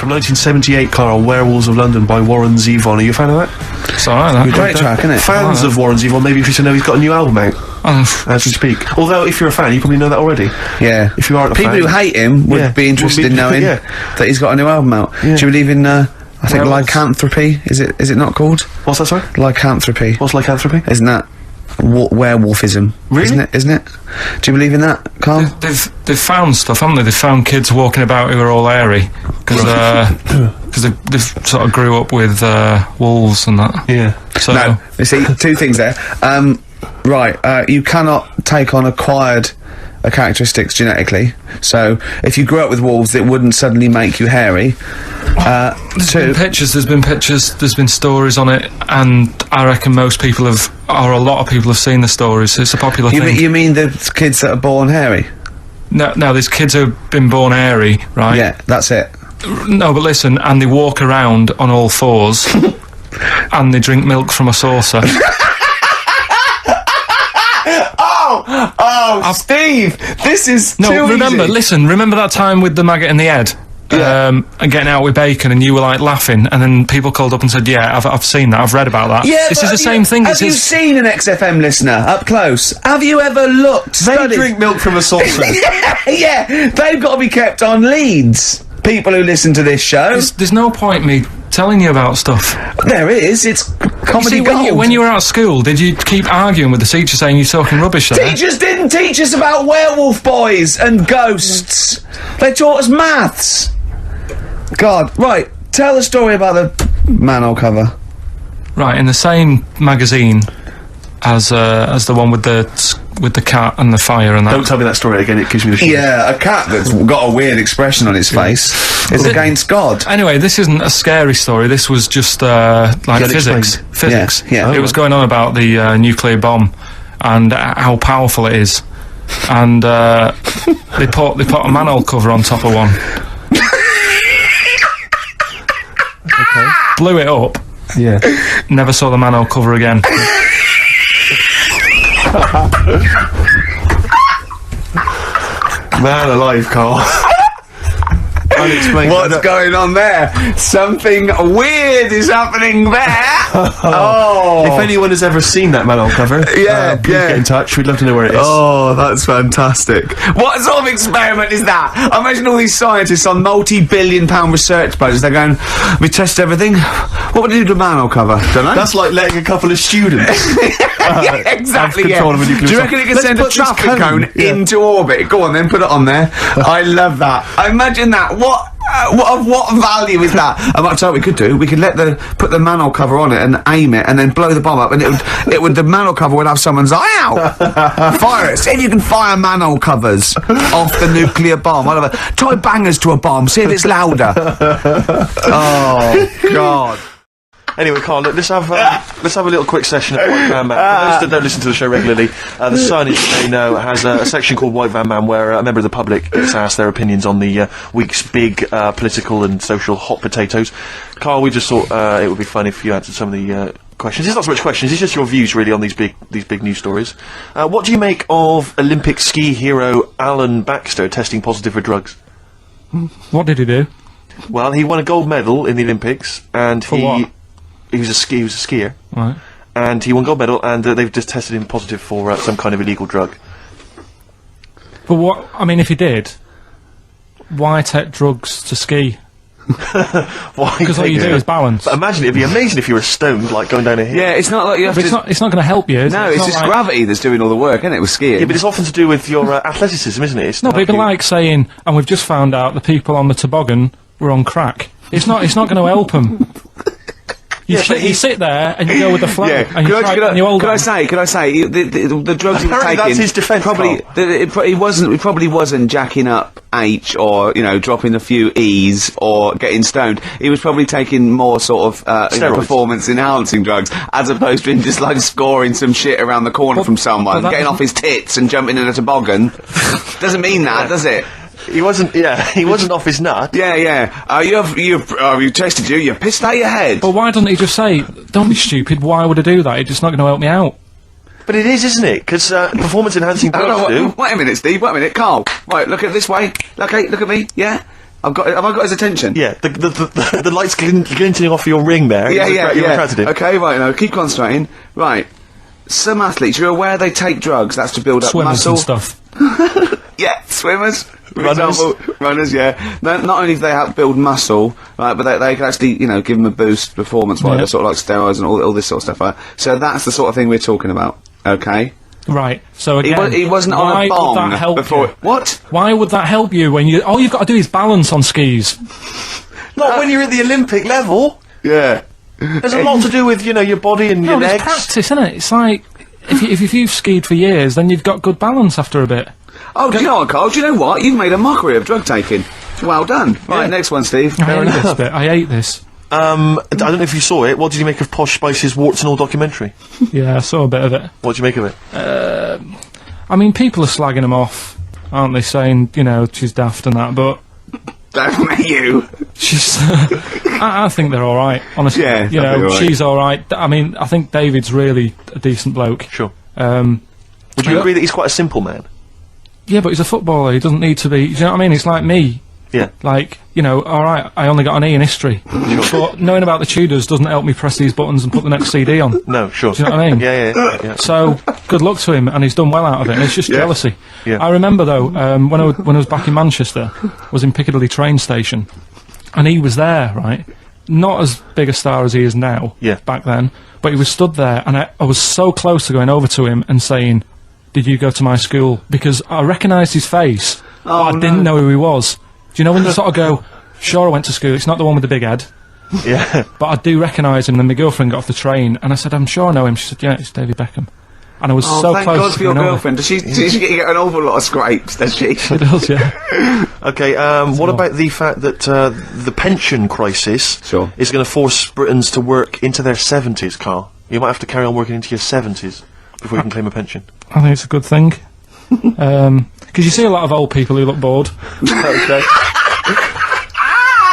from 1978, Karl, Werewolves of London by Warren Zevon. Are you a fan of that? It's alright, that. Great track, isn't it? Fans of Warren Zevon maybe if you know he's got a new album out as we speak. Although, if you're a fan, you probably know that already. Yeah. If you aren't a fan... People who hate him would be interested in knowing that he's got a new album out. Do you believe in, I think, lycanthropy? Is it not called? What's that, sorry? Lycanthropy. What's lycanthropy? Isn't that werewolfism? Really? Isn't it? Do you believe in that, Carl? They've found stuff, haven't they? They've found kids walking about who are all hairy because they've sort of grew up with wolves and that. Yeah. So no, you see, two things there. You cannot take on acquired characteristics genetically. So if you grew up with wolves, it wouldn't suddenly make you hairy. There's been pictures, there's been stories on it, and I reckon most people a lot of people have seen the stories. It's a popular thing. You mean the kids that are born hairy? No, there's kids who have been born hairy, right? Yeah, that's it. No, but listen, and they walk around on all fours, and they drink milk from a saucer. Steve, this is remember that time with the maggot in the head? And getting out with bacon, and you were like laughing, and then people called up and said, yeah, I've seen that, I've read about that. Yeah, this is the same thing. Have you seen an XFM listener up close? Have you ever looked? They drink milk from a saucer. Yeah, they've got to be kept on leads. People who listen to this show. There's no point me telling you about stuff. There is. It's comedy gold. When you were out of school, did you keep arguing with the teacher saying you're talking rubbish there? Teachers didn't teach us about werewolf boys and ghosts. They taught us maths. God, right, tell the story about the Manhole cover. Right, in the same magazine as the one with the cat and the fire and that. Don't tell me that story again, it gives me the shivers. Yeah, a cat that's got a weird expression on its face is against God. Anyway, this isn't a scary story, this was just, physics. Physics. Yeah. It was going on about the nuclear bomb and how powerful it is. And, they put a manhole cover on top of one. Okay. Blew it up. Yeah. Never saw the manhole cover again. Man alive, Carl. Unexplained. What's going on there? Something weird is happening there. Oh. If anyone has ever seen that Manhole cover, please get in touch. We'd love to know where it is. Oh, that's fantastic. What sort of experiment is that? I imagine all these scientists on multi-billion-pound research budgets, they're going, we test everything. What would you do to a Manhole cover? Don't know. That's like letting a couple of students yeah, exactly, have control of a nuclear Do you reckon it can send a traffic cone into orbit? Go on then, put it on there. I love that. Imagine that. What value is that? I might tell you what we could do. We could put the manhole cover on it and aim it, and then blow the bomb up, and the manhole cover would have someone's eye out. Fire it. See if you can fire manhole covers off the nuclear bomb. I love it. Try bangers to a bomb. See if it's louder. Oh God. Anyway, Carl, look, let's have a little quick session of White Van Man. For those that don't listen to the show regularly, the Sun, as you may know, has a section called White Van Man where a member of the public gets asked their opinions on the week's big political and social hot potatoes. Carl, we just thought it would be fun if you answered some of the questions. It's not so much questions, it's just your views really on these big news stories. What do you make of Olympic ski hero Alan Baxter testing positive for drugs? What did he do? Well, he won a gold medal in the Olympics, and what? He was a skier, right? And he won gold medal, and they've just tested him positive for some kind of illegal drug. But what? I mean, if he did, why take drugs to ski? Why? Because all you do is balance. But imagine, it'd be amazing if you were stoned, like going down a hill. Yeah, it's not like you have to. It's not going to help you. No, it's just like gravity that's doing all the work, isn't it? With skiing. Yeah, but it's often to do with your athleticism, isn't it? No, but it'd be like saying, and we've just found out the people on the toboggan were on crack. It's not going to help them. You sit there and you go with the flow. Yeah. And could I say the drugs he was taking? That's his defence. He probably wasn't jacking up H or dropping a few E's or getting stoned. He was probably taking more sort of performance enhancing drugs as opposed to him just like scoring some shit around the corner from someone, getting off his tits and jumping in a toboggan. Doesn't mean that, does it? He wasn't off his nut. Yeah. You tested you pissed out your head. But why doesn't he just say, don't be stupid, why would I do that? It's just not going to help me out. But it is, isn't it? Because performance enhancing drugs do. Wait a minute, Steve, wait a minute, Carl. Right, look at this way. Look at me, yeah? Have I got his attention? Yeah, the lights glinting off your ring there. Yeah. You're attracted to him. Okay, right, now, keep concentrating. Right. Some athletes, you're aware they take drugs, that's to build up Swimmers muscle. and stuff. Yeah, swimmers. For Runners. example, runners, yeah. Not only do they help build muscle, right, but they can actually, give them a boost performance-wise, Yeah. sort of like steroids and all this sort of stuff, right? So that's the sort of thing we're talking about, okay? Right. So again, He wasn't on why a bong would that help before... you? What? Why would that help you when all you've got to do is balance on skis? Not when you're at the Olympic level. Yeah. There's a lot to do with, your body and your No, legs. it's practice, isn't it? It's like if you've skied for years, then you've got good balance after a bit. Oh, do you know what, Carl? Do you know what? You've made a mockery of drug taking. Well done. Right, next one, Steve. I hate this bit. I hate this. I don't know if you saw it. What did you make of Posh Spice's Warts and All documentary? Yeah, I saw a bit of it. What did you make of it? I mean, people are slagging him off, aren't they? Saying, she's daft and that, but Don't you. she's. I think they're all right, honestly. Yeah, I think they're all right. She's all right. I mean, I think David's really a decent bloke. Sure. Would Do you agree that he's quite a simple man? Yeah, but he's a footballer. He doesn't need to be. Do you know what I mean? It's like me. Yeah. Like, all right, I only got an E in history. But knowing about the Tudors doesn't help me press these buttons and put the next CD on. No, sure. Do you know what I mean? Yeah. So, good luck to him, and he's done well out of it, and it's just jealousy. Yeah. I remember, though, when I was back in Manchester, was in Piccadilly train station, and he was there, right? Not as big a star as he is now, Yeah. back then, but he was stood there, and I was so close to going over to him and saying, "Did you go to my school?" Because I recognised his face, but I didn't know who he was. Do you know when you sort of go, sure, I went to school, it's not the one with the big head, Yeah. but I do recognise him, and my girlfriend got off the train, and I said, I'm sure I know him. She said, yeah, it's David Beckham. And I was so Thank close God to for your going over. girlfriend. Does she get an awful lot of scrapes, does she? She does, yeah. Okay, what about the fact that the pension crisis Sure. is going to force Britons to work into their 70s, Carl? You might have to carry on working into your 70s before you can claim a pension. I think it's a good thing. Because you see a lot of old people who look bored. Okay.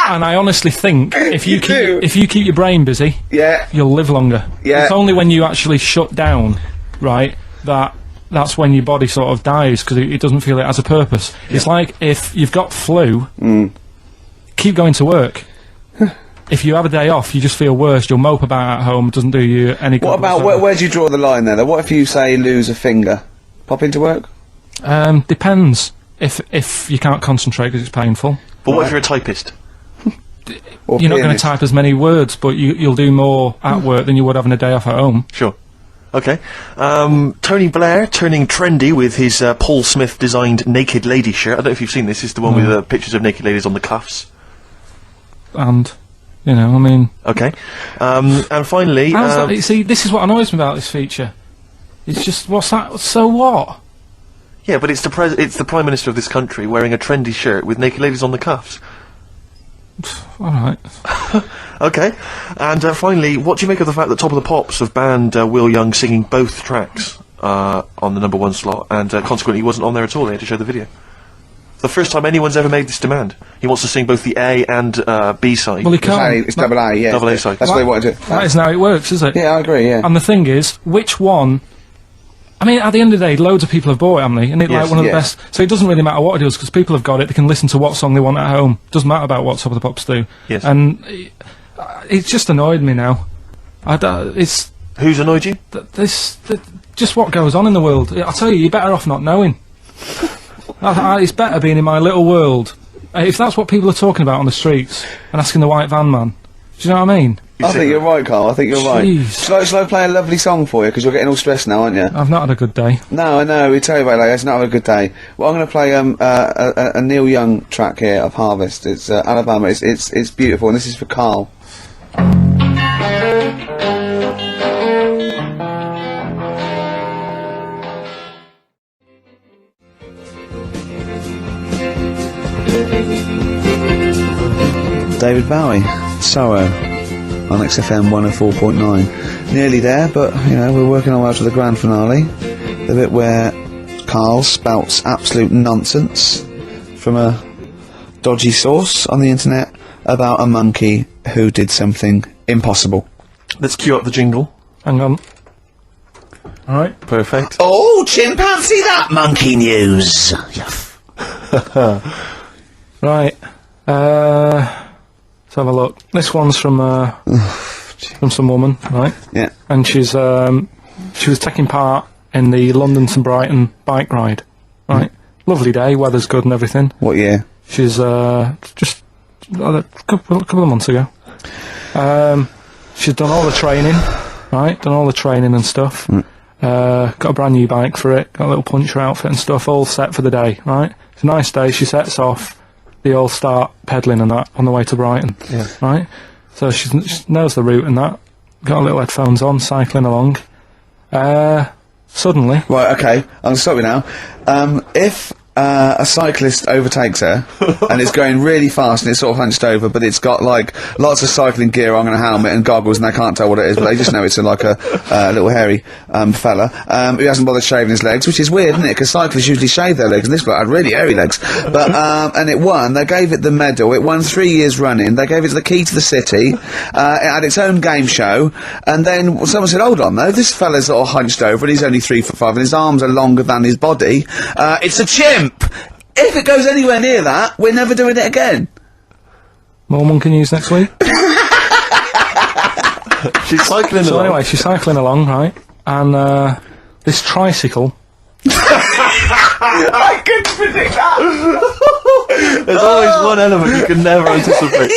And I honestly think if you keep your brain busy, Yeah. you'll live longer. Yeah. It's only when you actually shut down, right, that's when your body sort of dies because it doesn't feel it has a purpose. It's like if you've got flu, keep going to work. If you have a day off, you just feel worse. You'll mope about at home. It doesn't do you any good. What about, where do you draw the line there, though? What if you, say, lose a finger? Pop into work? Depends. If you can't concentrate because it's painful. But what if you're a typist? Or You're not going to pianist? type as many words, but you'll do more at work than you would having a day off at home. Sure. Okay. Tony Blair turning trendy with his Paul Smith designed naked lady shirt. I don't know if you've seen this. It's the one with pictures of naked ladies on the cuffs. And, I mean... Okay. And finally... How's that? You see, this is what annoys me about this feature. It's just, what's that? So what? yeah, but it's the Prime Minister of this country wearing a trendy shirt with naked ladies on the cuffs. Alright. Okay. And finally, what do you make of the fact that Top of the Pops have banned Will Young singing both tracks on the #1 slot, and consequently he wasn't on there at all? They had to show the video. The first time anyone's ever made this demand. He wants to sing both the A and B side. Well, he can't. It's double A, yeah. Double A side. That's what they want to do. That isn't how it works, is it? Yeah, I agree, yeah. And the thing is, which one... I mean, at the end of the day, loads of people have bought it, haven't they? Isn't it Yes, like one of the yeah. best... So it doesn't really matter what it does, because people have got it, they can listen to what song they want at home. Doesn't matter about what Top of the Pops do. Yes. And it's just annoyed me now. It's... Who's annoyed you? Just what goes on in the world. I tell you, you're better off not knowing. It's better being in my little world. If that's what people are talking about on the streets and asking the white van man, do you know what I mean? I think you're right, Carl. I think you're right. Jeez. Shall I play a lovely song for you? Because you're getting all stressed now, aren't you? I've not had a good day. No, I know. We tell you about it later. It's not having a good day. Well, I'm going to play a Neil Young track here of Harvest. It's Alabama. It's beautiful, and this is for Carl. David Bowie, Sorrow, on XFM 104.9. Nearly there, but, we're working our way up to the grand finale. The bit where Carl spouts absolute nonsense from a dodgy source on the internet about a monkey who did something impossible. Let's cue up the jingle. Hang on. Alright. Perfect. Oh, chimpanzee, that monkey news! Right. Let's have a look. This one's from some woman, right? Yeah. And she was taking part in the London to Brighton bike ride, right? Lovely day, weather's good and everything. What year? She's just a couple of months ago. She's done all the training, right? Done all the training and stuff. Got a brand new bike for it. Got a little puncher outfit and stuff, all set for the day, right? It's a nice day. She sets off. They all start pedalling and that on the way to Brighton, right? So she knows the route and that. Got her little headphones on, cycling along. Suddenly... Right, okay, I'm going to stop you now. If a cyclist overtakes her, and it's going really fast and it's sort of hunched over, but it's got, like, lots of cycling gear on and a helmet and goggles, and they can't tell what it is, but they just know it's like a little hairy fella who hasn't bothered shaving his legs, which is weird, isn't it? Because cyclists usually shave their legs, and this bloke had really hairy legs. But, and it won. They gave it the medal. It won 3 years running. They gave it the key to the city. It had its own game show. And then someone said, hold on, though, this fella's sort of hunched over, and he's only 3'5", and his arms are longer than his body. It's a chimp! If it goes anywhere near that, we're never doing it again. More monkey news next week. She's cycling So along. anyway, she's cycling along, right? And this tricycle... I couldn't predict that! There's always one element you can never anticipate.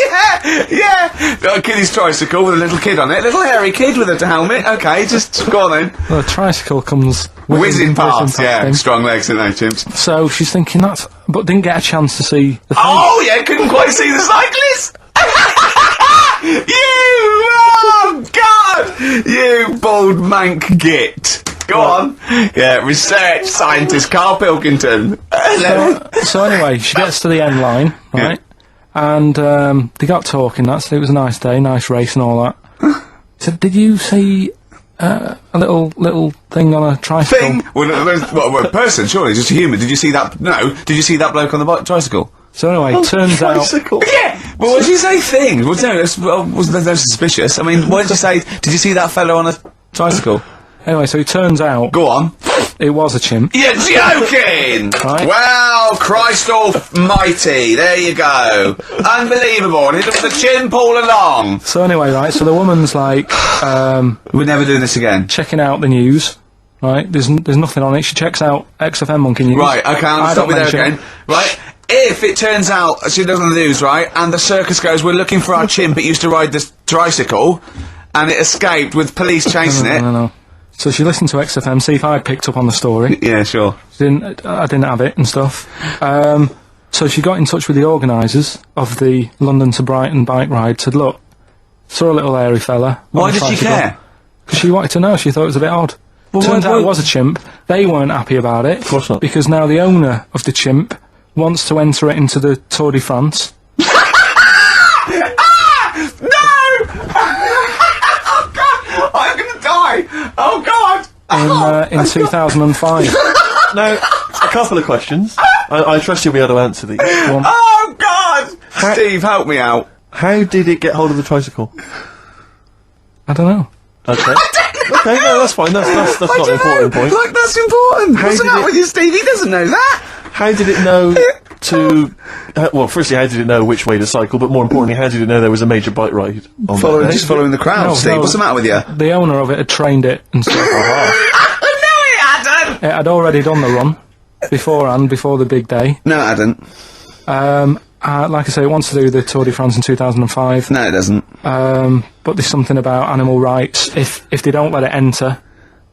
Yeah! Got a kiddie's tricycle with a little kid on it, little hairy kid with a helmet. Okay, just go on then. The tricycle comes... Whizzing past, yeah. him. Strong legs, aren't they, chimps? So she's thinking that's... But didn't get a chance to see the thing. Oh, yeah, couldn't quite see the cyclist! Oh, God! You bald mank git. Go on. Yeah, research scientist Karl Pilkington. So anyway, she gets to the end line, right? And they got talking. It was a nice day, nice race and all that. So did you see a little thing on a tricycle? Thing? Well, a person, surely, just a human. Did you see that? No. Did you see that bloke on the tricycle? So anyway, turns out... Tricycle. Yeah! Well, what did you say thing? Well, no, that's suspicious. I mean, what did you say? Did you see that fellow on a tricycle? Anyway, so it turns out... Go on. It was a chimp. You're joking! Right. Well, Christ almighty, there you go. Unbelievable, and it was a chimp all along. So anyway, right, so the woman's like... We're never doing this again. checking out the news, right? There's nothing on it. She checks out XFM Monkey News. Right, okay, I'll stop you there again. Right, if it turns out she does on the news, right, and the circus goes, we're looking for our chimp, it used to ride this tricycle, and it escaped with police chasing it. No. So she listened to XFM, see if I'd picked up on the story. Yeah, sure. I didn't have it and stuff. So she got in touch with the organisers of the London to Brighton bike ride, said, look, saw a little hairy fella. Why did she care? Because she wanted to know, she thought it was a bit odd. Turns out it was a chimp. They weren't happy about it. Of course not. Because now the owner of the chimp wants to enter it into the Tour de France. No! Oh, God! I'm gonna die! Oh, God! In 2005. Now, a couple of questions. I trust you'll be able to answer these. Oh, God! Steve, help me out. How did it get hold of the tricycle? I don't know. Okay. Okay, no, that's fine. That's not an important point. Like, that's important. What's the matter with you, Steve? He doesn't know that. How did it know to... well, firstly, how did it know which way to cycle, but more importantly, how did it know there was a major bike ride on that day? Just following the crowd, No, Steve. no. What's the matter with you? The owner of it had trained it and stuff. No, he hadn't! It had already done the run beforehand, before the big day. No, it hadn't. Like I say, it wants to do the Tour de France in 2005. No, it doesn't. But there's something about animal rights. If they don't let it enter,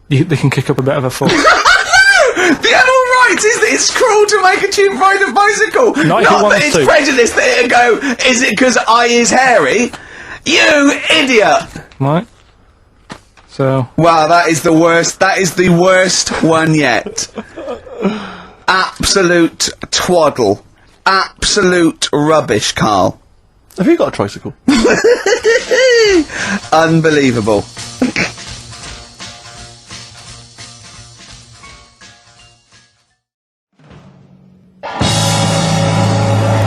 they can kick up a bit of a fuss. The animal rights is that it's cruel to make a chimp ride a bicycle. Not if it that wants it's to. prejudice that it'll go, is it because I is hairy? You idiot! Right? So... Wow, that is the worst. That is the worst one yet. Absolute twaddle. Absolute rubbish, Karl. Have you got a tricycle? Unbelievable.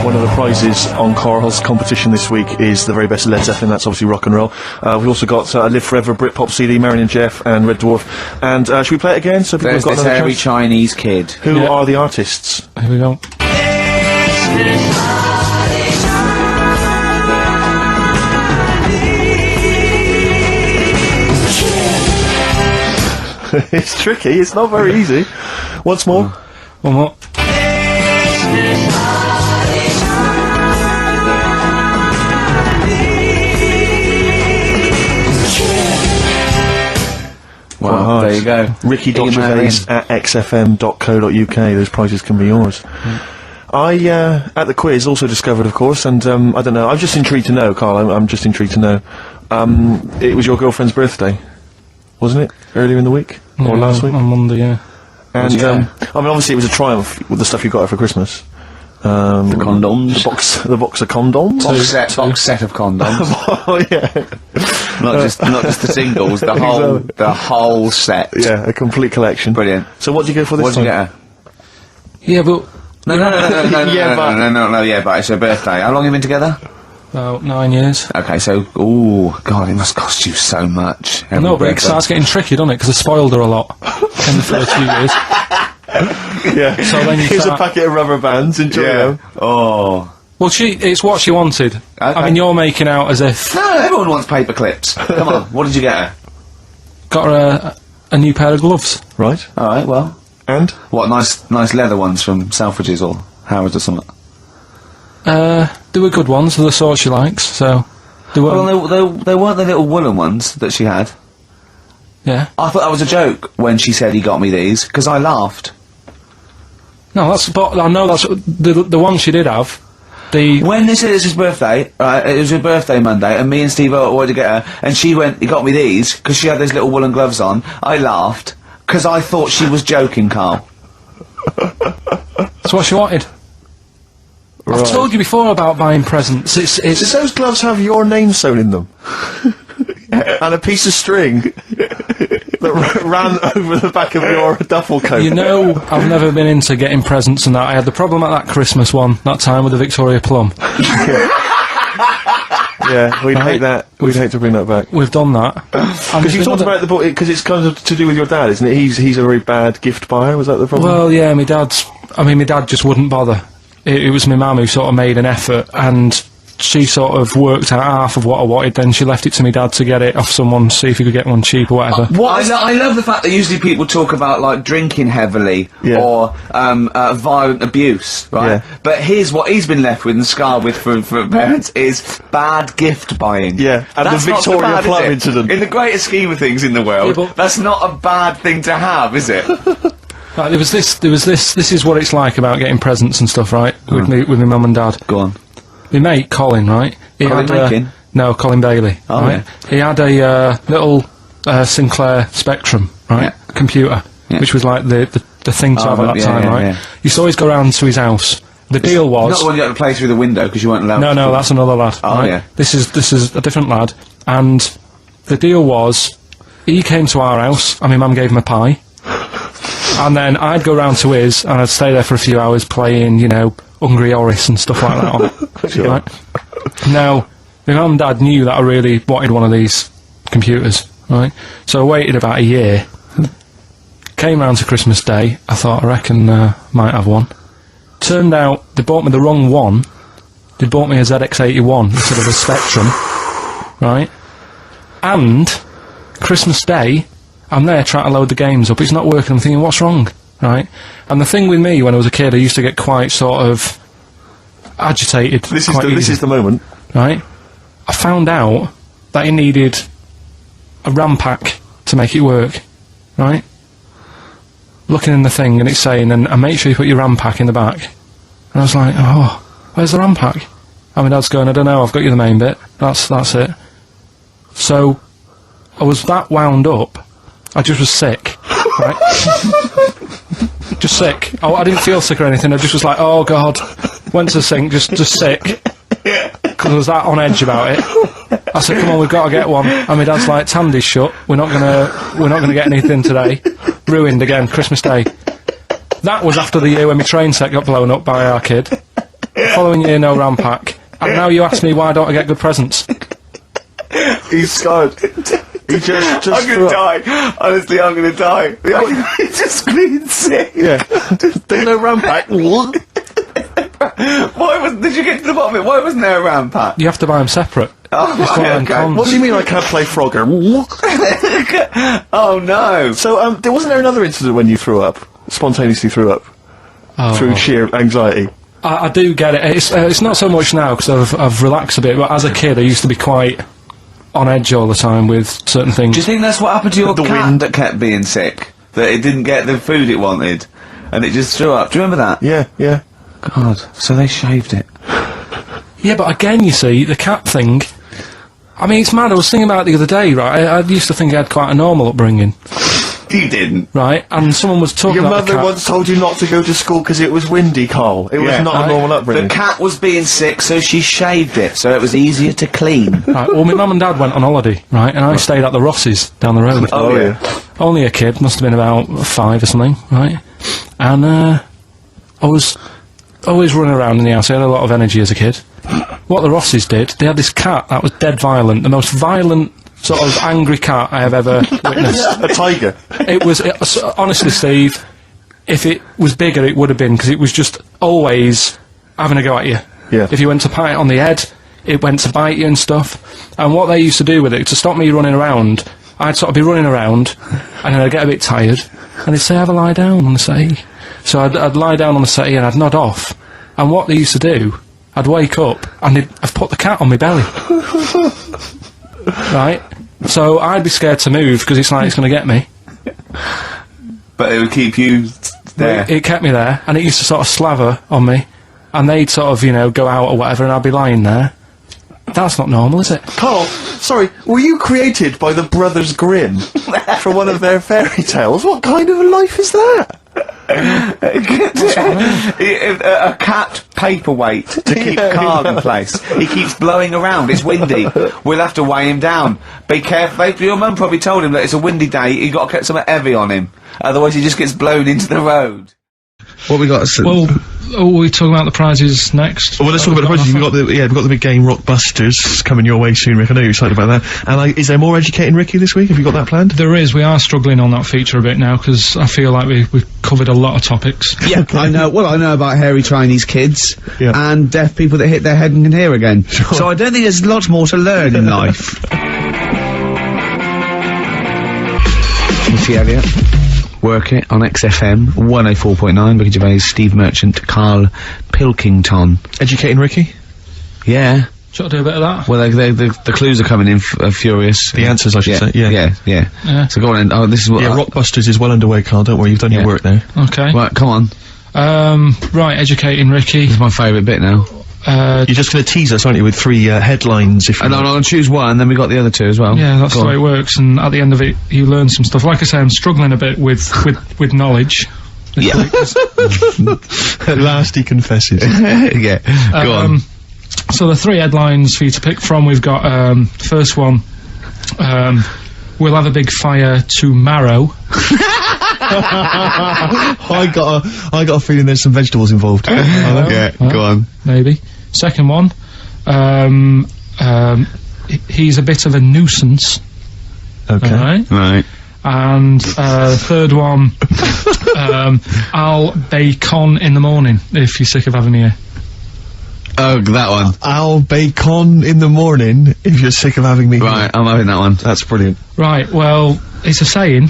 One of the prizes on Karl's competition this week is the very best Led Zeppelin, that's obviously rock and roll. We've also got Live Forever, Britpop CD, Marion and Jeff, and Red Dwarf. And should we play it again? So people There's have got this another hairy chance? Chinese kid. Who are the artists? Here we go. Everybody It's tricky. It's not very easy. Once more. One more. Well, there you go. Ricky.Gervais at xfm.co.uk. Those prizes can be yours. I, at the quiz, also discovered, of course, and I don't know, I'm just intrigued to know, Carl, I'm just intrigued to know, it was your girlfriend's birthday, wasn't it? Earlier in the week? Or last week? On Monday, yeah. And, I mean, obviously it was a triumph with the stuff you got her for Christmas. The condoms. The box of condoms? Box set of condoms. Oh, yeah. not just the singles, the whole set. Yeah, a complete collection. Brilliant. So what did you go for this What did you time? get her? Yeah, but... No, but it's her birthday. How long have you been together? About 9 years. Okay, so, God, it must cost you so much. No, but it starts getting tricky, doesn't it? Because I spoiled her a lot in the first few years. Yeah. So then you Here's start... a packet of rubber bands, enjoy them. Oh. Well, it's what she wanted. Okay. I mean, you're making out as if... No, everyone wants paper clips. Come on, what did you get her? Got her a new pair of gloves. Right. Alright, well. And? What, nice leather ones from Selfridges or Harrods or something? They were good ones, they're the sort she likes, so... They weren't... Well, they weren't the little woolen ones that she had. Yeah. I thought that was a joke when she said he got me these, because I laughed. No, but I know that's... The one she did have, When they said it's his birthday, right, it was her birthday Monday, and me and Steve wanted to get her, and she went, he got me these, because she had those little woolen gloves on, I laughed, because I thought she was joking, Carl. That's what she wanted. Right. I've told you before about buying presents. Does those gloves have your name sewn in them? And a piece of string that ran over the back of your duffel coat? You know, I've never been into getting presents and that. I had the problem at that Christmas one, that time with the Victoria Plum. Yeah, we'd hate that. We'd hate to bring that back. We've done that. Because you talked about the book, because it's kind of to do with your dad, isn't it? He's a very bad gift buyer, was that the problem? Well, yeah, my dad just wouldn't bother. It was my mum who sort of made an effort, and she sort of worked out half of what I wanted, then she left it to my dad to get it off someone, see if he could get one cheap or whatever. I love the fact that usually people talk about, like, drinking heavily, or violent abuse, right? Yeah. But here's what he's been left with and scarred with from parents is bad gift buying. Yeah, and that's the not so Victoria bad, Plum is it? incident. In the greater scheme of things in the world, Yeah, but- that's not a bad thing to have, is it? Right, there was this, this is what it's like about getting presents and stuff, right? With my mum and dad. Go on. My mate, Colin, right? Colin Mackin? No, Colin Bailey. Oh, right? yeah. He had a little Sinclair Spectrum, right? Yeah. Computer, Yeah. which was like the thing to have at that time, right? Yeah. Used to always go round to his house. The deal was... Not the one you had to play through the window because you weren't allowed to. No, that's another lad. Oh, right? yeah. This is a different lad. And the deal was, he came to our house, and my mum gave him a pie. And then I'd go round to his, and I'd stay there for a few hours playing, you know, Hungry Horace and stuff like that on it. Sure. Right? Now, my mum and dad knew that I really wanted one of these computers, right? So I waited about a year. Came round to Christmas Day, I thought, I reckon might have one. Turned out, they bought me the wrong one. They bought me a ZX81 instead of a Spectrum, right? And, Christmas Day, I'm there trying to load the games up, it's not working, I'm thinking, what's wrong, right? And the thing with me, when I was a kid, I used to get quite sort of agitated. This quite is easy, the moment. right? I found out that it needed a RAM pack to make it work, right? Looking in the thing, and it's saying, and make sure you put your RAM pack in the back. And I was like, oh, where's the RAM pack? And my dad's going, I don't know, I've got you the main bit. That's it. So, I was that wound up, I just was sick, right? Just sick. I didn't feel sick or anything, I just was like, oh god. Went to the sink, just sick. Because I was that on edge about it. I said, come on, we've got to get one. And my dad's like, Tandy's shut, we're not gonna get anything today. Ruined again, Christmas Day. That was after the year when my train set got blown up by our kid. The following year, no RAM pack. And now you ask me why don't I get good presents? He's scarred. He just I'm gonna die. Honestly, I'm gonna die. He's just clean sick. Yeah. There's no RAM pack. Did you get to the bottom of it? Why wasn't there a round pat? You have to buy them separate. Oh, right, okay. What do you mean I can't play Frogger? Oh no. So, wasn't there another incident when you threw up? Spontaneously threw up? Through sheer anxiety? I do get it. It's not so much now, because I've relaxed a bit, but as a kid I used to be quite on edge all the time with certain things. Do you think that's what happened to your cat that kept being sick? That it didn't get the food it wanted, and it just threw up? Do you remember that? Yeah. God, so they shaved it. Yeah, but again, you see, the cat thing, I mean, it's mad. I was thinking about it the other day, right? I used to think I had quite a normal upbringing. You didn't. Right, and someone was talking Your about the mother cat. once told you not to go to school because it was windy, Carl. It was not a normal upbringing. The cat was being sick, so she shaved it, so it was easier to clean. Right, well, my mum and dad went on holiday, right, and I stayed at the Rosses down the road. Oh, yeah. Only a kid, must have been about 5 or something, right? And, I was always running around in the house. I had a lot of energy as a kid. What the Rosses did, they had this cat that was dead violent, the most violent sort of angry cat I have ever witnessed. A tiger. It was, honestly, Steve, if it was bigger, it would have been, because it was just always having a go at you. Yeah. If you went to pat it on the head, it went to bite you and stuff. And what they used to do with it, to stop me running around, I'd sort of be running around, and then I'd get a bit tired, and they'd say, have a lie down on the settee. So I'd lie down on the settee and I'd nod off. And what they used to do, I'd wake up, and I'd put the cat on my belly. Right? So I'd be scared to move, because it's like it's going to get me. But it would keep you there. It kept me there, and it used to sort of slaver on me, and they'd sort of, you know, go out or whatever, and I'd be lying there. That's not normal, is it? Carl, sorry, were you created by the Brothers Grimm for one of their fairy tales? What kind of a life is that? A cat paperweight to keep Carl in place. He keeps blowing around. It's windy. We'll have to weigh him down. Be careful. Your mum probably told him that it's a windy day. You got to get something heavy on him, otherwise he just gets blown into the road. What we got? Well, we're talking about the prizes next. Well, let's talk about the prizes. We've got the big game Rockbusters coming your way soon, Rick. I know you're excited about that. And is there more Educating Ricky this week? Have you got that planned? There is. We are struggling on that feature a bit now, because I feel like we've covered a lot of topics. Yeah, I know. Well, I know about hairy Chinese kids Yeah. and deaf people that hit their head and can hear again. So I don't think there's lots more to learn in life. Missy Elliott. Work it on XFM 104.9. Ricky Gervais, Steve Merchant, Karl Pilkington. Educating Ricky? Yeah. Shall I do a bit of that? Well, the clues are coming in furious. The answers, I should say. Yeah. Yeah. So go on. Oh, this is what. Yeah, Rockbusters is well underway, Carl. Don't worry, you've done your work now. Okay. Right, come on. Right, Educating Ricky. This is my favourite bit now. You're just going to tease us, aren't you, with 3 headlines, if you And I'll choose one, and then we got the other 2 as well. Yeah, that's Go the way on. it works, and at the end of it, you learn some stuff. Like I say, I'm struggling a bit with knowledge. Yeah. At last he confesses. Yeah. Go on. So the 3 headlines for you to pick from, we've got, first one, we'll have a big fire tomorrow. I got a feeling there's some vegetables involved. Yeah, go on. Maybe. Second one, he's a bit of a nuisance. Okay. Alright? Right. And, third one, I'll bacon in the morning, if you're sick of having me here. Oh, that one. I'll bacon in the morning if you're sick of having me. Right, I'm having that one. That's brilliant. Right, well, it's a saying.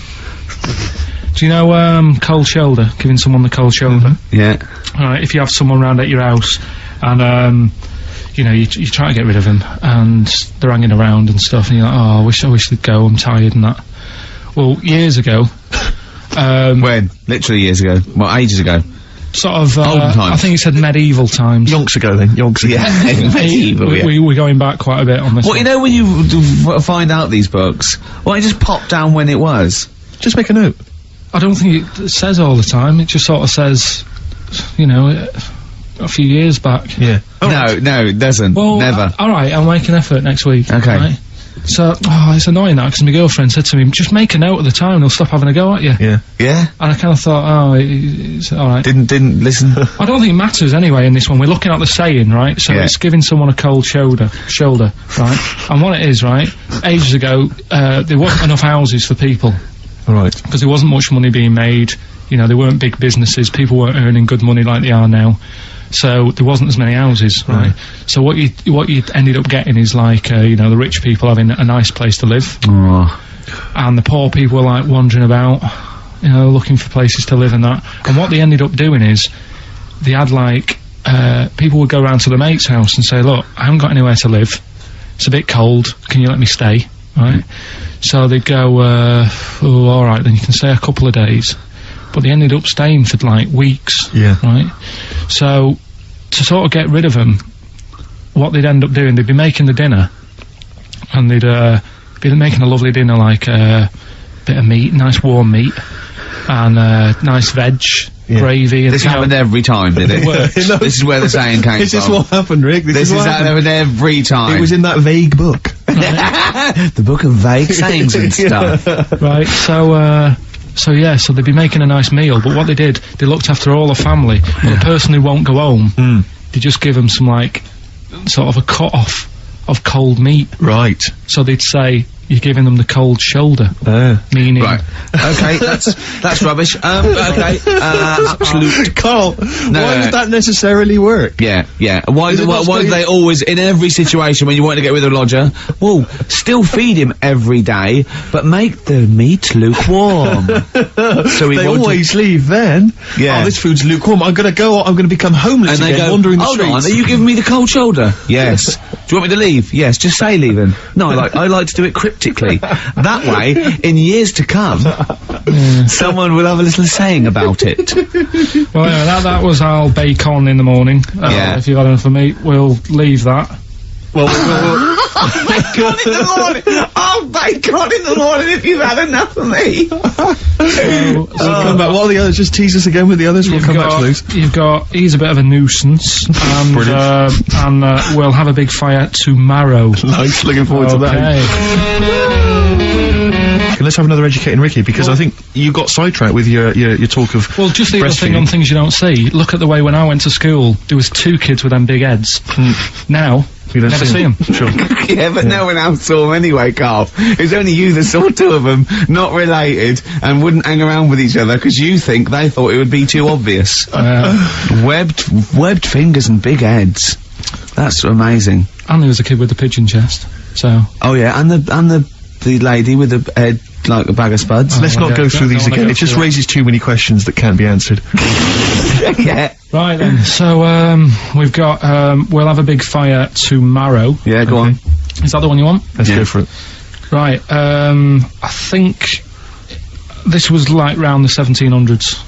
Do you know, cold shoulder? Giving someone the cold shoulder? Yeah. Alright, if you have someone round at your house, and, you know, you try to get rid of them, and they're hanging around and stuff, and you're like, oh, I wish they'd go, I'm tired and that. Well, years ago, When? Literally years ago. Well, ages ago. sort of, Olden times. I think it said medieval times. Yonks ago then, yonks ago. Yeah. Medieval, yeah. We're going back quite a bit on this Well, one. you know when you find out these books, why don't you just pop down when it was? Just make a note. I don't think it says all the time, it just sort of says, you know, a few years back. Yeah. No, it doesn't. Well, Never. alright, I'll make an effort next week. Okay. Right? So, it's annoying that, because my girlfriend said to me, just make a note at the time and they'll stop having a go at you. Yeah. Yeah? And I kind of thought, it's alright. Didn't listen. I don't think it matters anyway in this one. We're looking at the saying, right? So Yeah. it's giving someone a cold shoulder, right? And what it is, right? Ages ago, there wasn't enough houses for people, Alright. because there wasn't much money being made. You know, there weren't big businesses. People weren't earning good money like they are now. so there wasn't as many houses, right? So what you ended up getting is like, you know, the rich people having a nice place to live, and the poor people were like wandering about, you know, looking for places to live and that. And what they ended up doing is, they had like, people would go around to the mate's house and say, look, I haven't got anywhere to live, it's a bit cold, can you let me stay, right? So they'd go, oh, alright, then you can stay a couple of days. But they ended up staying for like weeks, right? So, to sort of get rid of them, what they'd end up doing, they'd be making the dinner, and they'd be making a lovely dinner, like a bit of meat, nice warm meat, and nice veg, gravy. And, this happened every time, did it? This is where the saying came from. This is what happened, Rick. This is what happened every time. It was in that vague book. The book of vague sayings and stuff. Right, so they'd be making a nice meal, but what they did, they looked after all the family, but the person who won't go home, they just give them some, like, sort of a cut-off of cold meat. Right. So they'd say, you're giving them the cold shoulder. Meaning... Right. Okay, that's rubbish. Okay, absolute... Carl, why would that necessarily work? Yeah. Why do they always, in every situation when you want to get rid of a lodger, well, still feed him every day, but make the meat lukewarm. So they always leave then. Yeah. Oh, this food's lukewarm, I'm gonna go, I'm gonna become homeless and again, they go, wandering the hold streets. on, are you giving me the cold shoulder? Yes. Do you want me to leave? Yes, just say leaving. No, I like to do it cryptically. That way, in years to come, someone will have a little saying about it. Well, yeah, that was our bacon in the morning. If you've had enough of meat, we'll leave that. Well, bacon in the morning! Oh, bacon in the morning if you've had enough of me! We'll come back. What are the others? Just tease us again with the others, we'll come back to those. He's a bit of a nuisance, and we'll have a big fire tomorrow. Nice, looking forward to that. Let's have another Educating Ricky, because I think you got sidetracked with your talk of Well, just the other thing on things you don't see. Look at the way when I went to school, there was 2 kids with them big heads. Now, you never see them. Sure. Yeah, but no one else saw them anyway, Carl. It was only you that saw 2 of them, not related, and wouldn't hang around with each other, because you think they thought it would be too obvious. Webbed fingers and big heads. That's amazing. And there was a kid with a pigeon chest, so... Oh yeah, and the lady with the head like a bag of spuds. Let's not go through these again. It just raises too many questions that can't be answered. Yeah. Right then. So we've got we'll have a big fire tomorrow. Yeah, go on. Is that the one you want? Let's go for it. Right. I think this was like round the 1700s.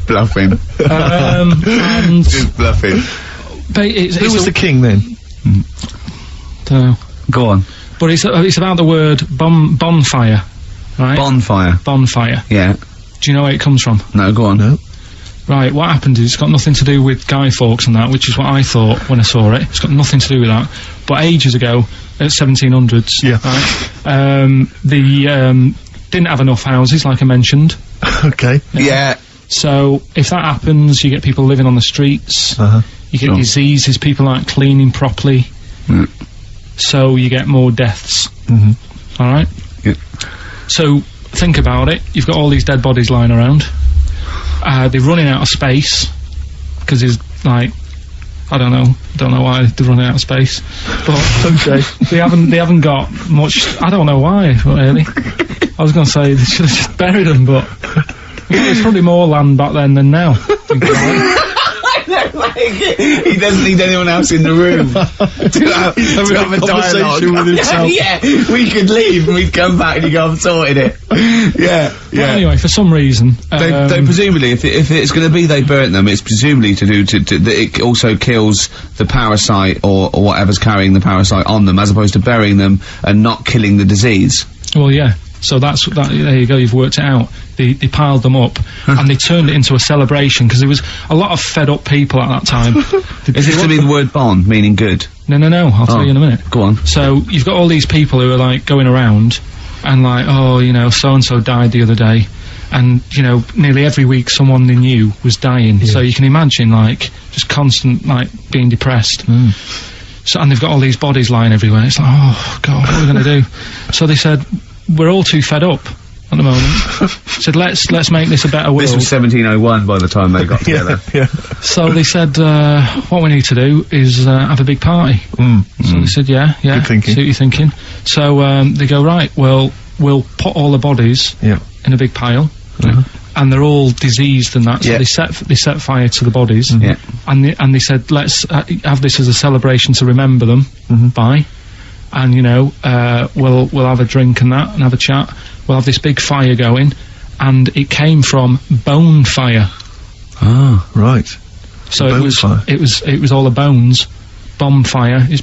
Bluffing. And just bluffing. Who was the king then? Dunno. Go on. But it's about the word bonfire, right? Bonfire. Bonfire. Yeah. Do you know where it comes from? No, go on. No. Right, what happened is it's got nothing to do with Guy Fawkes and that, which is what I thought when I saw it. It's got nothing to do with that. But ages ago, at 1700s, right, they didn't have enough houses, like I mentioned. Okay. Yeah. So, if that happens, you get people living on the streets, you get diseases, people aren't cleaning properly, so you get more deaths. Alright? Yeah. So, think about it. You've got all these dead bodies lying around. They're running out of space, because there's, like, I don't know why they're running out of space, but they haven't got much. I don't know why, really. I was going to say they should have just buried them, but there's probably more land back then than now. I don't like it. He doesn't need anyone else in the room to have a conversation with himself. Yeah, we could leave and we'd come back and you go, I've sorted it. Yeah. Well, anyway, for some reason, they presumably, if it's going to be they burnt them, it's presumably to do that it also kills the parasite or whatever's carrying the parasite on them, as opposed to burying them and not killing the disease. Well, yeah. So there you go, you've worked it out. They piled them up, and they turned it into a celebration, because there was a lot of fed-up people at that time. Is this to be the word bon, meaning good? No, I'll tell you in a minute. Go on. So, you've got all these people who are, like, going around, and like, oh, you know, so-and-so died the other day, and, you know, nearly every week someone they knew was dying. So you can imagine, like, just constant, like, being depressed. So, and they've got all these bodies lying everywhere. It's like, oh, God, what are we going to do? So they said, we're all too fed up. at the moment. Said, let's make this a better world. This was 1701 by the time they got together. Yeah. So they said, what we need to do is have a big party. So they said, yeah, Good thinking. see what you're thinking. So they go, right, well, we'll put all the bodies Yeah. in a big pile, and they're all diseased and that. So Yeah. they set fire to the bodies, Yeah. and they said, let's have this as a celebration to remember them by, and you know, we'll have a drink and that, and have a chat. We'll have this big fire going, and it came from bone fire. Ah. Right. So Bone fire. it was all the bones. Bonfire is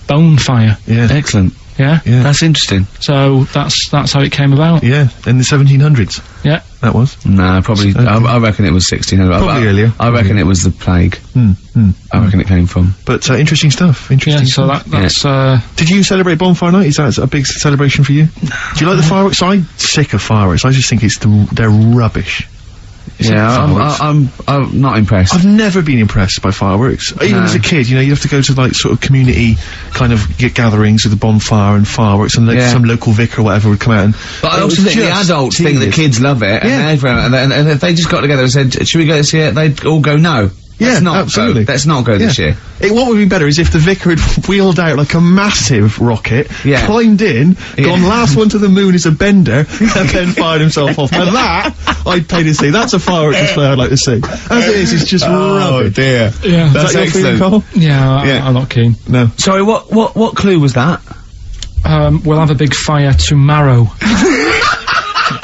bone fire. Yeah. Excellent. Yeah. Yeah. That's interesting. So that's how it came about. Yeah. In the 1700s. Yeah. That was. No, probably. I reckon it was 1600. Probably earlier. I reckon it was the plague. I reckon it came from. But interesting stuff. Interesting. Yeah. So stuff. that's Did you celebrate Bonfire Night? Is that a big celebration for you? Do you like the fireworks? I'm sick of fireworks. I just think they're rubbish. Yeah, I'm not impressed. I've never been impressed by fireworks. Even No. as a kid, you know, you have to go to like sort of community kind of gatherings with a bonfire and fireworks, and like, Yeah. some local vicar or whatever would come out. And But I it also was think the just adults think the tedious. kids love it, Yeah. and if they just got together and said, "Should we go this year?" They'd all go, "No, Yeah, let's not absolutely. go. Let's not go this year." What would be better is if the vicar had wheeled out like a massive rocket, Yeah. climbed in, Yeah. gone last one to the moon is a bender, and then fired himself off. Now that, I'd pay to see. That's a fireworks display I'd like to see. As it is, it's just rubbish. dear. yeah. Is That's that your feeling, excellent. Carl? Yeah, Yeah. I'm not keen. No. Sorry, what clue was that? We'll have a big fire tomorrow.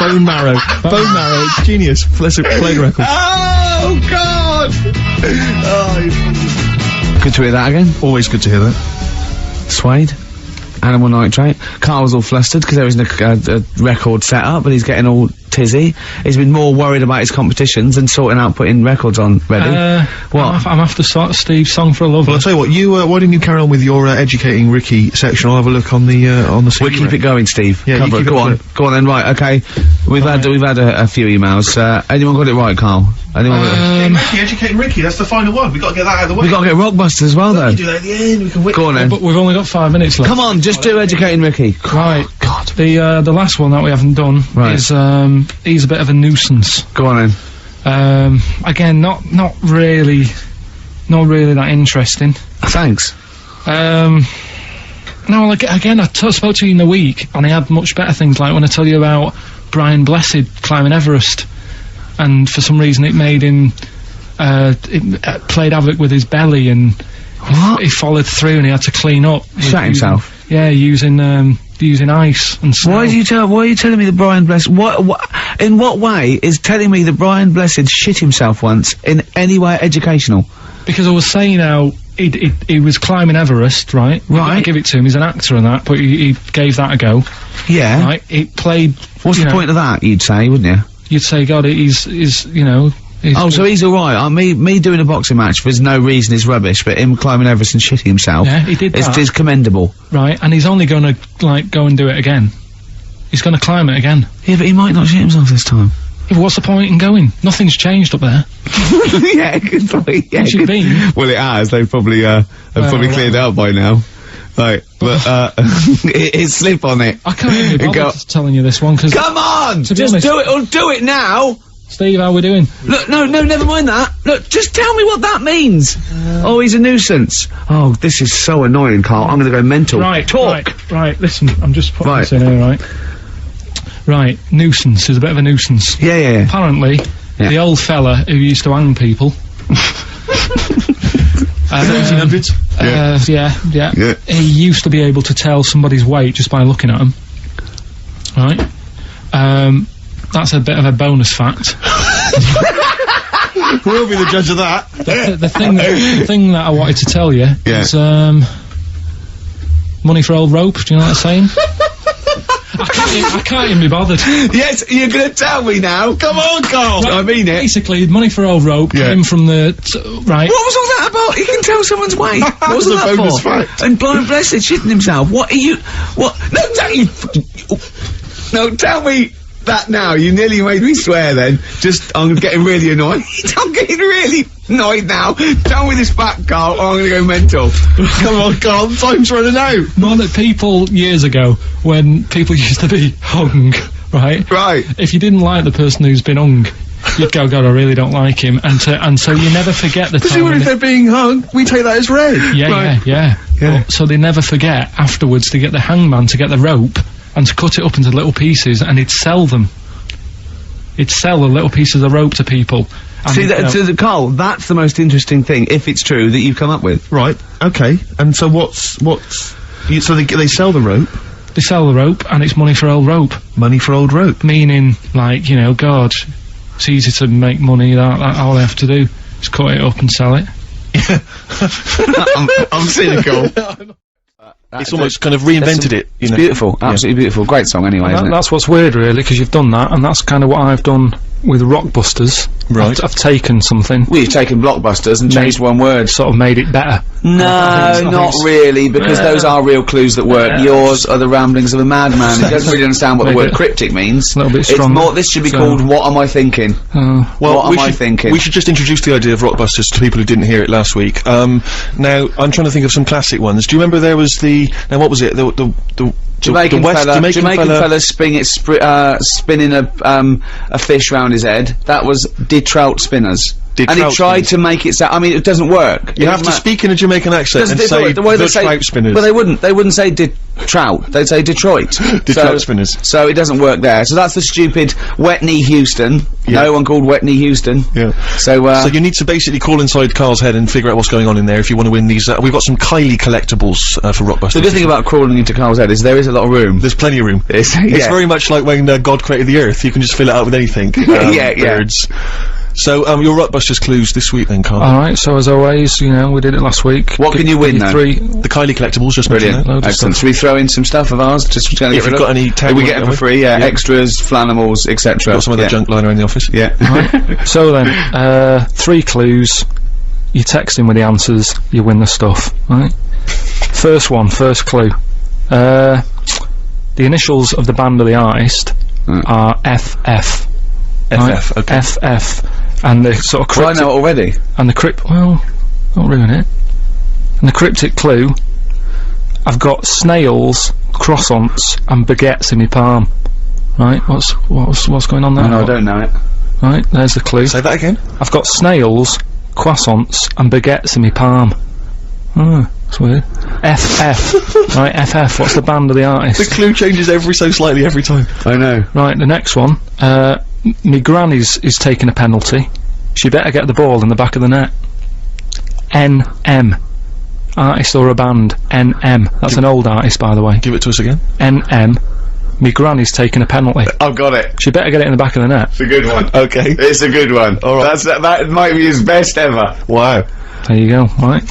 Bone marrow. Bone marrow. Genius. Let's play the record. Oh God! Good to hear that again. Always good to hear that. Suede. Animal nitrate. Carl's all flustered because there isn't a record set up, but he's getting all tizzy. He's been more worried about his competitions than sorting out putting records on ready. What? I'm after Steve's song for a lover. Well, I'll tell you what. Why didn't you carry on with your educating Ricky section? I'll have a look on the We'll keep it going, Steve. Yeah, you Cover it. keep Go it on. going. Go on then. Right. Okay. We've had a few emails. Anyone got it right, Carl? Anyone? Ricky, educating Ricky. That's the final one. We've got to get that out of the way. We got to get Rockbusters as well, though. do that at the end. We can whip. Go on then. But we've only got 5 minutes left. Come on, just do educating Ricky. Right. God. The last one that we haven't done Right. is he's a bit of a nuisance. Go on then. Again, not really that interesting. Thanks. No, well, again, I spoke to you in the week, and I had much better things, like when I tell you about Brian Blessed climbing Everest, and for some reason it made him, it played havoc with his belly, and he followed through, and he had to clean up. Shut himself. Using ice and snow. Why are you telling me that Brian Blessed? In what way is telling me that Brian Blessed shit himself once in any way educational? Because I was saying how he was climbing Everest, right? You gotta Right. give it to him. He's an actor and that, but he gave that a go. Yeah. Right? It played. What's you the know, point of that? You'd say, wouldn't you? You'd say, God, he's you know. Oh, so he's alright. Me doing a boxing match for no reason is rubbish, but him climbing Everest and shitting himself Yeah, he did that. is commendable. Right, and he's only gonna, like, go and do it again. He's gonna climb it again. Yeah, but he might not shit himself this time. Yeah, but what's the point in going? Nothing's changed up there. Yeah, good point. Yeah, Where's you good- been? Well, it has. They've probably cleared it up by now. Right, but it's slip on it. I can't even be Go- bothered telling you this one, because... Come on, To be just honest- do it or do it now. Steve, how we doing? Look, no, never mind that. Look, just tell me what that means. Oh, he's a nuisance. Oh, this is so annoying, Carl. I'm gonna go mental. Right, talk. right, listen, I'm just putting Right. this in here, right? Right, nuisance is a bit of a nuisance. Yeah. Apparently, Yeah. the old fella who used to hang people... 1800s. Yeah. Yeah. He used to be able to tell somebody's weight just by looking at them. Right? That's a bit of a bonus fact. We'll be the judge of that. The thing that I wanted to tell you Yeah. is, money for old rope, do you know what I'm saying? I can't even be bothered. Yes, you're gonna tell me now. Come on, Carl. I mean it. Basically, money for old rope Yeah. came from the... right. What was all that about? He can tell someone's weight. What was The all that bonus for? fact. And Brian Blessed shitting himself. What are you? What? No, don't you? No, tell me that now. You nearly made me swear. Then, I'm getting really annoyed. I'm getting really annoyed now. Tell me this back, Carl, or I'm gonna go mental. Come on, Carl. Time's running out. More that people years ago, when people used to be hung right? Right. If you didn't like the person who's been hung, you'd go, God, I really don't like him, and so you never forget the time. Presumably if they're being hung, we take that as read. Yeah. Yeah. Well, so they never forget afterwards to get the hangman to get the rope and to cut it up into little pieces, and he'd sell them. He'd sell the little pieces of rope to people. And See, Carl, that's the most interesting thing, if it's true, that you've come up with. Right, okay. And so so they sell the rope? They sell the rope, and it's money for old rope. Money for old rope. Meaning, like, you know, God, it's easy to make money, that all they have to do is cut it up and sell it. I'm cynical. It's almost kind of reinvented it. It's beautiful, absolutely beautiful. Great song anyway, isn't it? That's what's weird, really, because you've done that, and that's kind of what I've done with Rockbusters. Right. I've taken something, We've taken Blockbusters and changed one word. sort of made it better. No, I think not it's- really, because those are real clues that work. Yours are the ramblings of a madman. He doesn't really understand what the Maybe word cryptic means. a little bit It's stronger. more, this should be So- called What Am I Thinking? Well, What am I thinking? We should just introduce the idea of Rockbusters to people who didn't hear it last week. Now, I'm trying to think of some classic ones. Do you remember there was now what was it? The Jamaican fella fella spinning a fish round his head. That was De Trout Spinners. De And he Trout tried Spinners. to make it sound, I mean, it doesn't work. You have to speak in a Jamaican accent and say the way they the say, Trout Spinners. Well, they wouldn't say Trout, they'd say Detroit. Trout Spinners. So it doesn't work there. So that's the stupid Wet Knee Houston. Yeah. No one called Wet Knee Houston. Yeah. So you need to basically call inside Carl's head and figure out what's going on in there if you want to win these. We've got some Kylie collectibles for Rockbusters. the good thing about crawling into Carl's head is there is a lot of room. There's plenty of room. It's It's very much like when God created the Earth. You can just fill it out with anything. Yeah. Birds. So, your Rockbusters clues this week then, Carl. Alright, so as always, you know, we did it last week. What can you win, Give though? three. The Kylie collectibles, just Brilliant. mentioned that. Excellent. Should we throw in some stuff of ours? Just to If you've got any tag we we get can them for with. free, yeah. Yeah. Extras, Flanimals, etc. Got some of the yeah. junk lying around the office. Yeah. So then, 3 clues, you text in with the answers, you win the stuff, right? First clue. The initials of the band of the artist are FF. FF, okay. FF. And the sort of Well, I cryptic, know it already. and the well, don't ruin it. And the cryptic clue, I've got snails, croissants, and baguettes in my palm. Right, what's going on there? I don't know it. Right, there's the clue. Say that again. I've got snails, croissants, and baguettes in my palm. That's weird. FF. Right, FF, what's the band of the artist? The clue changes ever so slightly every time. I know. Right, the next one. Me granny's is taking a penalty. She better get the ball in the back of the net. NM. Artist or a band. NM. That's an old artist, by the way. Give it to us again. NM. Me granny's taking a penalty. I've got it. She better get it in the back of the net. It's a good one. Okay. It's a good one. All right. That might be his best ever. Wow. There you go, right.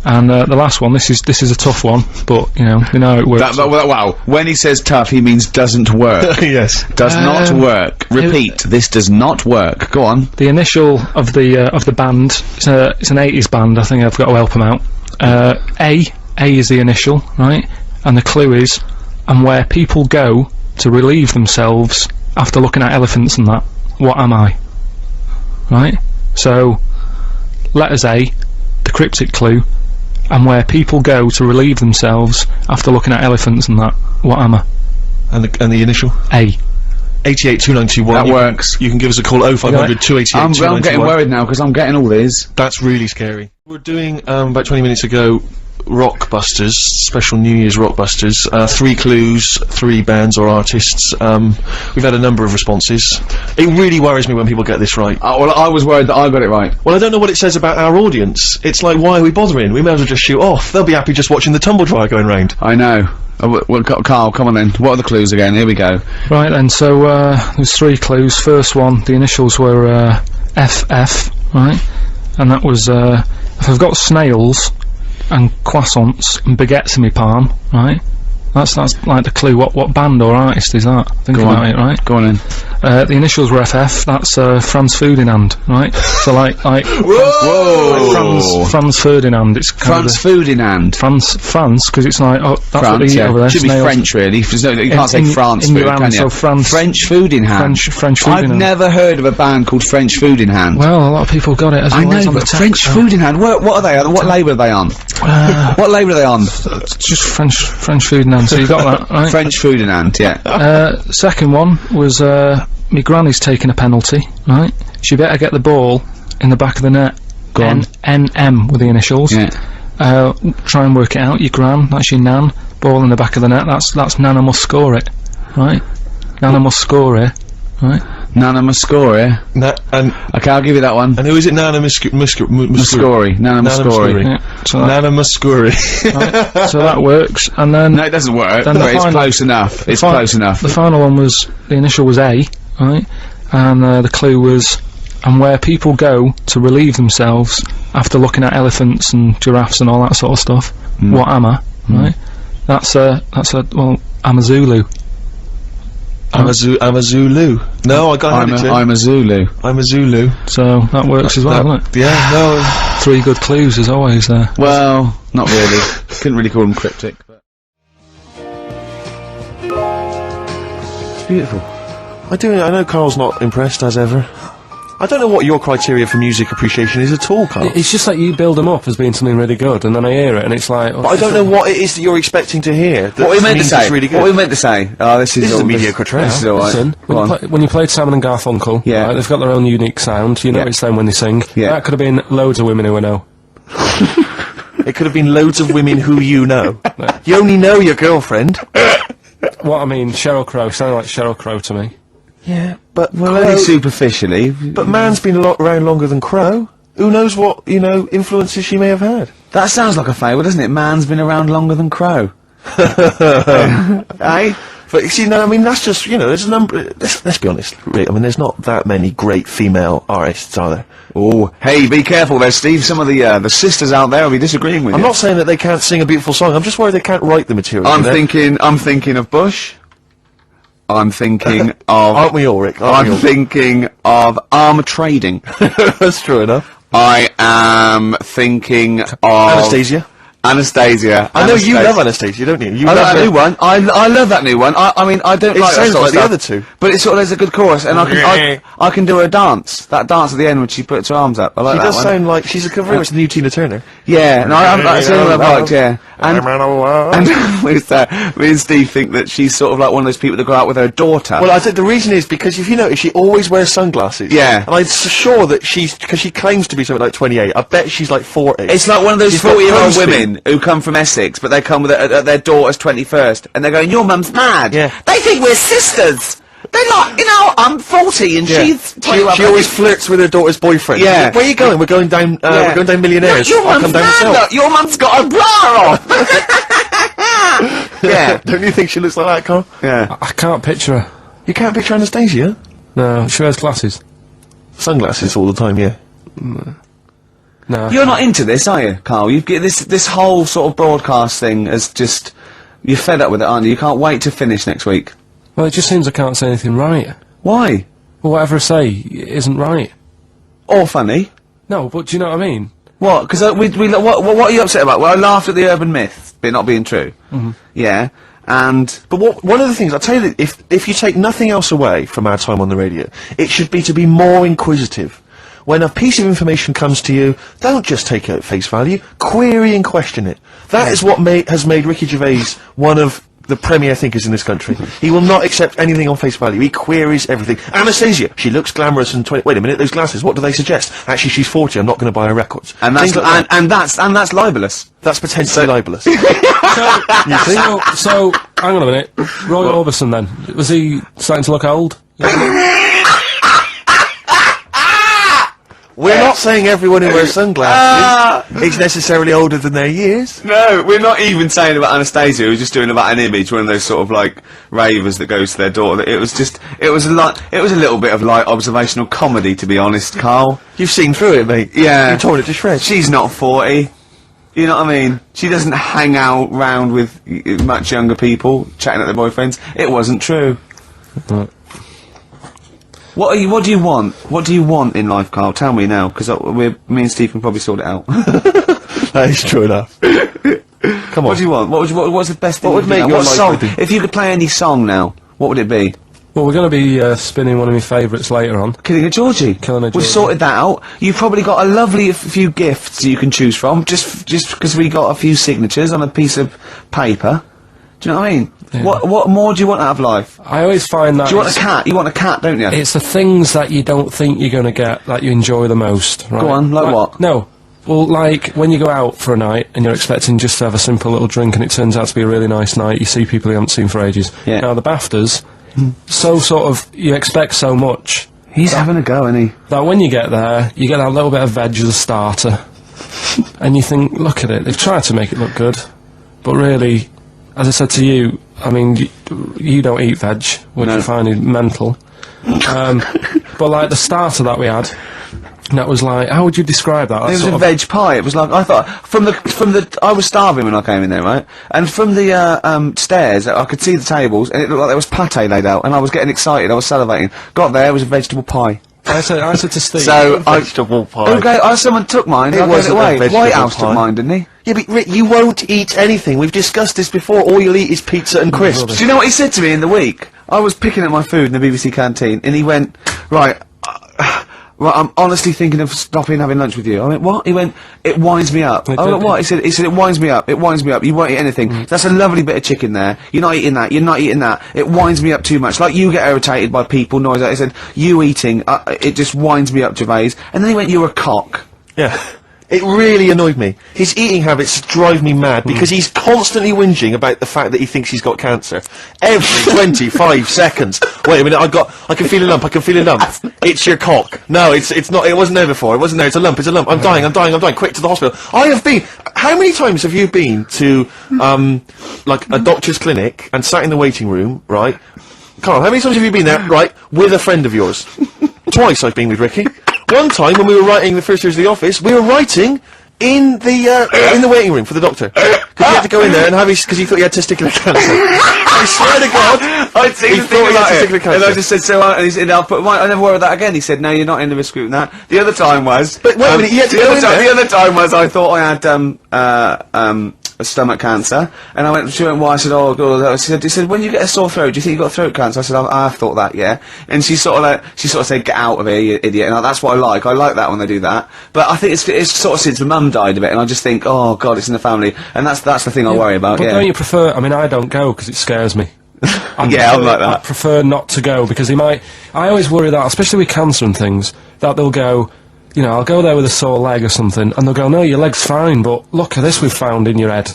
And the last one, this is a tough one, but, you know how it works. Wow. When he says tough, he means doesn't work. Yes. Does not work. Repeat. This does not work. Go on. The initial of the band, it's an 80s band, I think I've got to help them out. A is the initial, right? And the clue is, and where people go to relieve themselves after looking at elephants and that, what am I? Right? So, letters A, the cryptic clue, and where people go to relieve themselves after looking at elephants and that, what am I? And the initial? A. 882921. That works. You can give us a call 0500 288 I'm 291. getting worried now because I'm getting all these. That's really scary. We're doing, about 20 minutes ago, Rockbusters, special New Year's Rockbusters. 3 clues, 3 bands or artists. We've had a number of responses. It really worries me when people get this right. Well, I was worried that I got it right. Well, I don't know what it says about our audience. It's like, why are we bothering? We may as well just shoot off. They'll be happy just watching the tumble dryer going round. I know. Well, Carl, come on then. What are the clues again? Here we go. Right then, so there's 3 clues. First one, the initials were FF, right? And that was if I've got snails and croissants and baguettes in my palm, right? That's like the clue. What band or artist is that? Think about it, right? Go on in. The initials were FF. That's Franz Ferdinand, right? So like Whoa! Franz Ferdinand. It's kind France of food in hand. France, because it's like that's what France, they eat yeah. over there. Should be snails. French, really. You can't say in- France in food, your hand, can you? so France- French food in hand. French food I've in hand. never heard of a band called French Food in Hand. Well, a lot of people got it as I well. It's know, on the but text, French so- food in hand. What are they? What label are they on? What label are they on? Just French food and hand, so you got that, right? French food in hand, yeah. Second one was, my granny's taking a penalty, right? She better get the ball in the back of the net. Go on. NM with the initials. Yeah. Try and work it out. Your gran, that's your nan. Ball in the back of the net. That's Nana must score it, right? Nana must score it, right? Nana Muscori. And Okay, I'll give you that one. who is it? Nana Muscuri. Muscori. Nana Muscori. Yeah. So that, Nana Muscuri. so that works. And then No, it doesn't work, Then but the it's final- close enough. It's close enough. the final one was the initial was A, right? And the clue was and where people go to relieve themselves after looking at elephants and giraffes and all that sort of stuff. What am I? Right? That's a I'm a Zulu. I'm a Zulu. No, I got it. I'm a Zulu. I'm a Zulu. So that works as well, doesn't it? Yeah, no. 3 good clues as always there. Well, not really. Couldn't really call them cryptic. But it's beautiful. I know Carl's not impressed as ever. I don't know what your criteria for music appreciation is at all, Carl. It's just like you build them up as being something really good, and then I hear it, and it's like... But I don't know what it is that you're expecting to hear. What we meant to means say? it's really good. What we meant to say? Oh, this is a all mediocre track. This is all right. Listen, Go on. when you played Simon and Garfunkel, Yeah. right, they've got their own unique sound, you know Yeah. it's them when they sing. Yeah. That could have been loads of women who I know. It could have been loads of women who you know. You only know your girlfriend. What I mean, Sheryl Crow, sounded like Sheryl Crow to me. Yeah, but Only superficially. But Man's been around longer than Crow. Who knows what, influences she may have had. That sounds like a fable, doesn't it? Man's been around longer than Crow. Eh? But you see, no, I mean, that's just, there's a number... Let's be honest, Rick, I mean, there's not that many great female artists, are there? Oh, hey, be careful there, Steve. Some of the sisters out there will be disagreeing with I'm you. not saying that they can't sing a beautiful song, I'm just worried they can't write the material. I'm thinking of Bush. I'm thinking of... Aren't we all, Rick? Aren't we I'm all? thinking of armour trading. That's true enough. I am thinking of... Anastasia. Anastasia. I know you love Anastasia, don't you? You I love love that her. new one. I love that new one. I mean, I don't It like that sounds sort like of the stuff, other two. but it's sort of, there's a good chorus, and I can do her dance. That dance at the end when she puts her arms up. I like She that does one. sound like she's very much the new Tina Turner. Yeah, and that's the only one I've liked, yeah. And me and Steve think that she's sort of like one of those people that go out with her daughter. Well, I think the reason is because if you notice, she always wears sunglasses. Yeah. And I'm sure that because she claims to be something like 28, I bet she's like 40. It's like one of those She's got 40-year-old crow's feet. women who come from Essex, but they come with their daughter's 21st, and they're going, your mum's mad. Yeah. They think we're sisters. They're like, I'm 40 and Yeah. she's She 21. always flirts with her daughter's boyfriend. Yeah. Where are you going? We're going down, Yeah. we're going down Millionaires. Look, your I'll mum's come down mad, myself. look, your mum's got a bra on. Yeah. Don't you think she looks like that, Carl? Yeah. I can't picture her. You can't picture Anastasia? No, she wears glasses. Sunglasses all the time, yeah. No. You're not into this, are you, Carl? You've get this whole sort of broadcast thing as just... You're fed up with it, aren't you? You can't wait to finish next week. Well, it just seems I can't say anything right. Why? Well, whatever I say isn't right. Or funny. No, but do you know what I mean? What? Because what are you upset about? Well, I laughed at the urban myth, but not being true. Mm-hmm. Yeah, and... But one of the things, I'll tell you, that if you take nothing else away from our time on the radio, it should be to be more inquisitive. When a piece of information comes to you, don't just take it at face value, query and question it. That is what has made Ricky Gervais one of the premier thinkers in this country. He will not accept anything on face value. He queries everything. Anastasia, she looks glamorous and wait a minute, those glasses, what do they suggest? Actually, she's 40, I'm not going to buy her records. And that's Things like that. and that's libelous. That's potentially libelous. So, hang on a minute. Roy Orbison then, was he starting to look old? We're not saying everyone who wears sunglasses is necessarily older than their years. No, we're not even saying about Anastasia. We're just doing about an image, one of those sort of like ravers that goes to their daughter. It was a little bit of like observational comedy, to be honest, Carl. You've seen through it, mate. Yeah. You've torn it to shreds. She's not 40. You know what I mean? She doesn't hang out round with much younger people, chatting at their boyfriends. It wasn't true. What do you want? What do you want in life, Carl? Tell me now, because me and Steve can probably sort it out. That is true enough. Come on. What do you want? What's the best thing? What would you make think? your What life song? better? If you could play any song now, what would it be? Well, we're going to be spinning one of my favourites later on. Killing a Georgie. Killing a We've Georgie. sorted that out. You've probably got a lovely few gifts you can choose from, just because we got a few signatures on a piece of paper. Do you know what I mean? Yeah. What more do you want out of life? I always find that Do you want a cat? You want a cat, don't you? it's the things that you don't think you're going to get that you enjoy the most, right? Go on, like what? No. Well, like, when you go out for a night and you're expecting just to have a simple little drink and it turns out to be a really nice night, you see people you haven't seen for ages. Yeah. Now, the BAFTAs, so sort of, you expect so much He's having a go, isn't he? that when you get there, you get that little bit of veg as a starter. And you think, look at it, they've tried to make it look good. But really, as I said to you, I mean, you don't eat veg, which No. I find is mental. But like the starter that we had, that was like, how would you describe that? It was a veg pie. It was like, I thought, I was starving when I came in there, right? And from the stairs, I could see the tables, and it looked like there was pate laid out, and I was getting excited, I was salivating. Got there, it was a vegetable pie. I said to Steve, So, Vegetable pie. Okay, someone took mine, I gave it wasn't a away. vegetable White House pie. took mine, didn't he? Yeah, but Rick, you won't eat anything. We've discussed this before. All you'll eat is pizza and crisps. Do you know what he said to me in the week? I was picking up my food in the BBC canteen, and he went, right, I'm honestly thinking of stopping having lunch with you. I went, what? He went, it winds me up. I went, what? He said, it winds me up. It winds me up. You won't eat anything. That's a lovely bit of chicken there. You're not eating that. You're not eating that. It winds me up too much. Like you get irritated by people, noise. He said, you eating, it just winds me up, Gervais. And then he went, you're a cock. Yeah. It really annoyed me. His eating habits drive me mad because he's constantly whinging about the fact that he thinks he's got cancer. Every 25 seconds. Wait a minute, I can feel a lump, I can feel a lump. It's your cock. No, it's not, it wasn't there before, it wasn't there, it's a lump, I'm dying, quick to the hospital. I have been, how many times have you been to, like a doctor's clinic and sat in the waiting room, right? Carl, how many times have you been there, right, with a friend of yours? Twice I've been with Ricky. One time when we were writing the first years of the office, we were writing in the waiting room for the doctor. Because he had to go in there and have because he thought he had testicular cancer. I swear to God, I'd seen he the thought thing he had about testicular it, and I cancer. just said, and he said, I never worry about that again. He said, no, you're not in the risk group and that. The other time was... But wait a minute, you had to go in there. The other time was I thought I had, a stomach cancer, and I went, she went, why? I said, oh, God. He said, when you get a sore throat, do you think you got throat cancer? I said, I've thought that, yeah. And she sort of said, get out of here, you idiot. And that's what I like. I like that when they do that. But I think it's sort of since the mum died of it, and I just think, oh, God, it's in the family. And that's the thing I worry about, but yeah. don't you prefer, I mean, I don't go because it scares me. Yeah, I'm like that. I prefer not to go because I always worry that, especially with cancer and things, that they'll go, you know, I'll go there with a sore leg or something, and they'll go, no, your leg's fine, but look at this we've found in your head.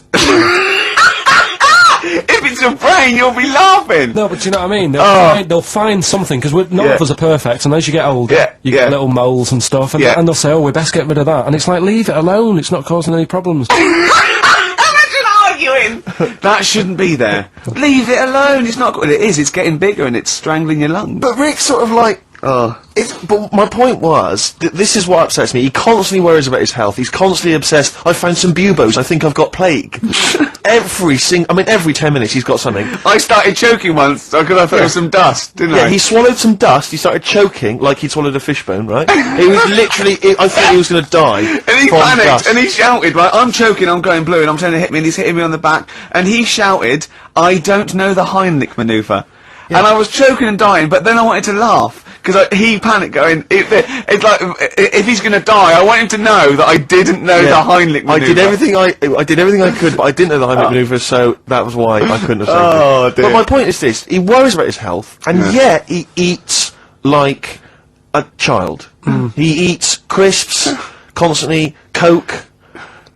If it's a brain, you'll be laughing. No, but do you know what I mean? They'll find something, because none of us are perfect, and as you get older, you get little moles and stuff, and, and they'll say, oh, we best get rid of that. And it's like, leave it alone, it's not causing any problems. Imagine arguing! That shouldn't be there. Leave it alone, it's not good. It is, it's getting bigger and it's strangling your lungs. But Rick's sort of like... but my point was, this is what upsets me. He constantly worries about his health. He's constantly obsessed. I found some buboes. I think I've got plague. every 10 minutes he's got something. I started choking once because I thought it was some dust, didn't I? Yeah, he swallowed some dust. He started choking like he'd swallowed a fishbone, right? He was literally... I thought he was going to die. And he from panicked, dust. and he shouted, right, I'm choking, I'm going blue, and I'm trying to hit me, and he's hitting me on the back, and he shouted, I don't know the Heimlich manoeuvre. And I was choking and dying, but then I wanted to laugh, because he panicked, going, it's like, if he's going to die, I want him to know that I didn't know the Heimlich manoeuvre. I did everything I could, but I didn't know the Heimlich manoeuvre, so that was why I couldn't have saved him. dear. But my point is this, he worries about his health, and yet he eats like a child. He eats crisps, constantly, Coke.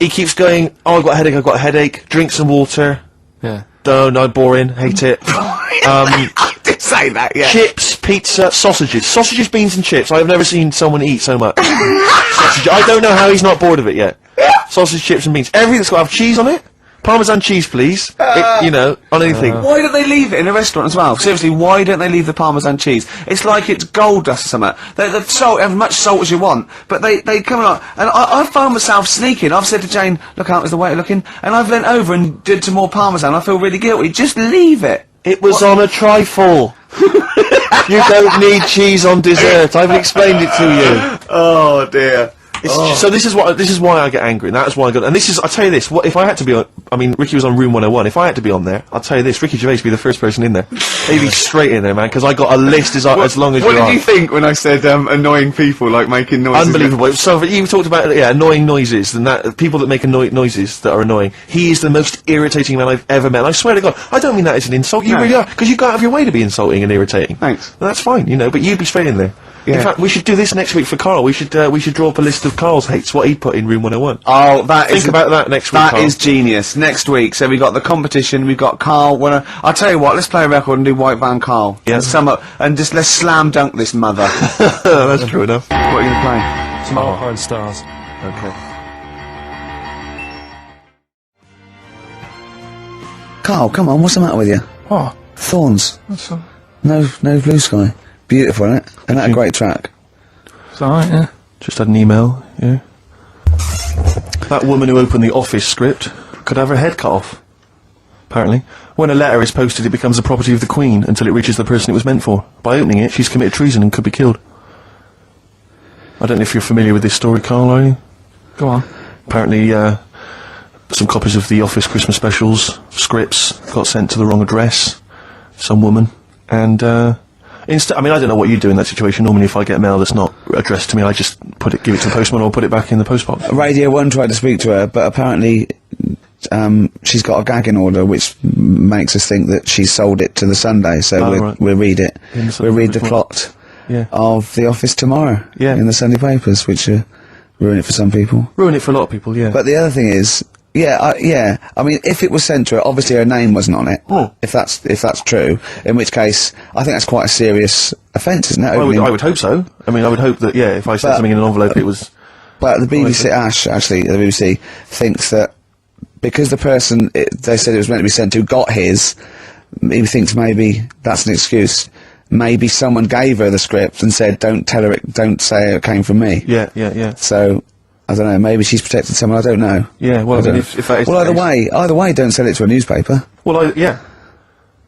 He keeps going, oh, I've got a headache, drink some water. Yeah. No, boring, hate it. I did say that, yeah. Chips, pizza, sausages, beans and chips. I have never seen someone eat so much. Sausage. I don't know how he's not bored of it yet. Sausage, chips and beans. Everything that's got to have cheese on it. Parmesan cheese, please. You know, on anything. Why don't they leave it in a restaurant as well? Seriously, why don't they leave the Parmesan cheese? It's like it's gold dust or something. The salt, as much salt as you want, but they come along, and I found myself sneaking. I've said to Jane, look out, is the waiter looking? And I've leant over and did some more Parmesan. I feel really guilty. Just leave it. It was on a trifle. You don't need cheese on dessert. I've explained it to you. Oh dear. So this is why I get angry, and that's why I got. And this is, I tell you this: what if I had to be on? I mean, Ricky was on Room 101. If I had to be on there, I'll tell you this: Ricky Gervais would be the first person in there. He'd be straight in there, man, because I got a list as long as What you did are. you think when I said annoying people like making noises? Unbelievable. So you talked about annoying noises, and that people that make noises that are annoying. He is the most irritating man I've ever met. And I swear to God, I don't mean that as an insult. You really are, because you go out of your way to be insulting and irritating. Thanks. And that's fine, you know. But you'd be straight in there. Yeah. In fact, we should do this next week for Karl. We should draw up a list of Karl's hates, what he'd put in Room 101. Oh, Think about that next week, That Karl. is genius. Next week, so we got the competition, we've got Karl. I'll tell you what, let's play a record and do White Van Karl. Yeah. And sum up, and just let's slam dunk this mother. That's true enough. What are you gonna play? Some Alpine Stars. Okay. Karl, come on, what's the matter with you? What? Thorns. That's all. No blue sky. Beautiful, isn't it? And that a great track. It's alright, yeah. Just had an email, yeah. That woman who opened the Office script could have her head cut off. Apparently. When a letter is posted, it becomes the property of the Queen until it reaches the person it was meant for. By opening it, she's committed treason and could be killed. I don't know if you're familiar with this story, Karl, are you? Go on. Apparently, some copies of the Office Christmas specials, scripts, got sent to the wrong address. Some woman. And, I mean, I don't know what you do in that situation. Normally, if I get mail that's not addressed to me, I just give it to the postman or put it back in the postbox. Radio 1 tried to speak to her, but apparently she's got a gagging order, which makes us think that she sold it to the Sunday, so Right. we'll read it. In the Sunday We'll read the report. plot Yeah. of The Office tomorrow in the Sunday papers, which ruin it for some people. Ruin it for a lot of people, yeah. But the other thing is, I mean, if it was sent to her, obviously her name wasn't on it. Oh. If that's true, in which case, I think that's quite a serious offence, isn't it? I would hope so. I mean, I would hope that, if I sent something in an envelope, it was... But the BBC, the BBC thinks that because the person they said it was meant to be sent to got his, he thinks maybe that's an excuse. Maybe someone gave her the script and said, don't say it came from me. Yeah. So, I don't know, maybe she's protected someone, I don't know. Yeah, well, I mean, if that is... Well, the case- either way, don't sell it to a newspaper. Well, yeah.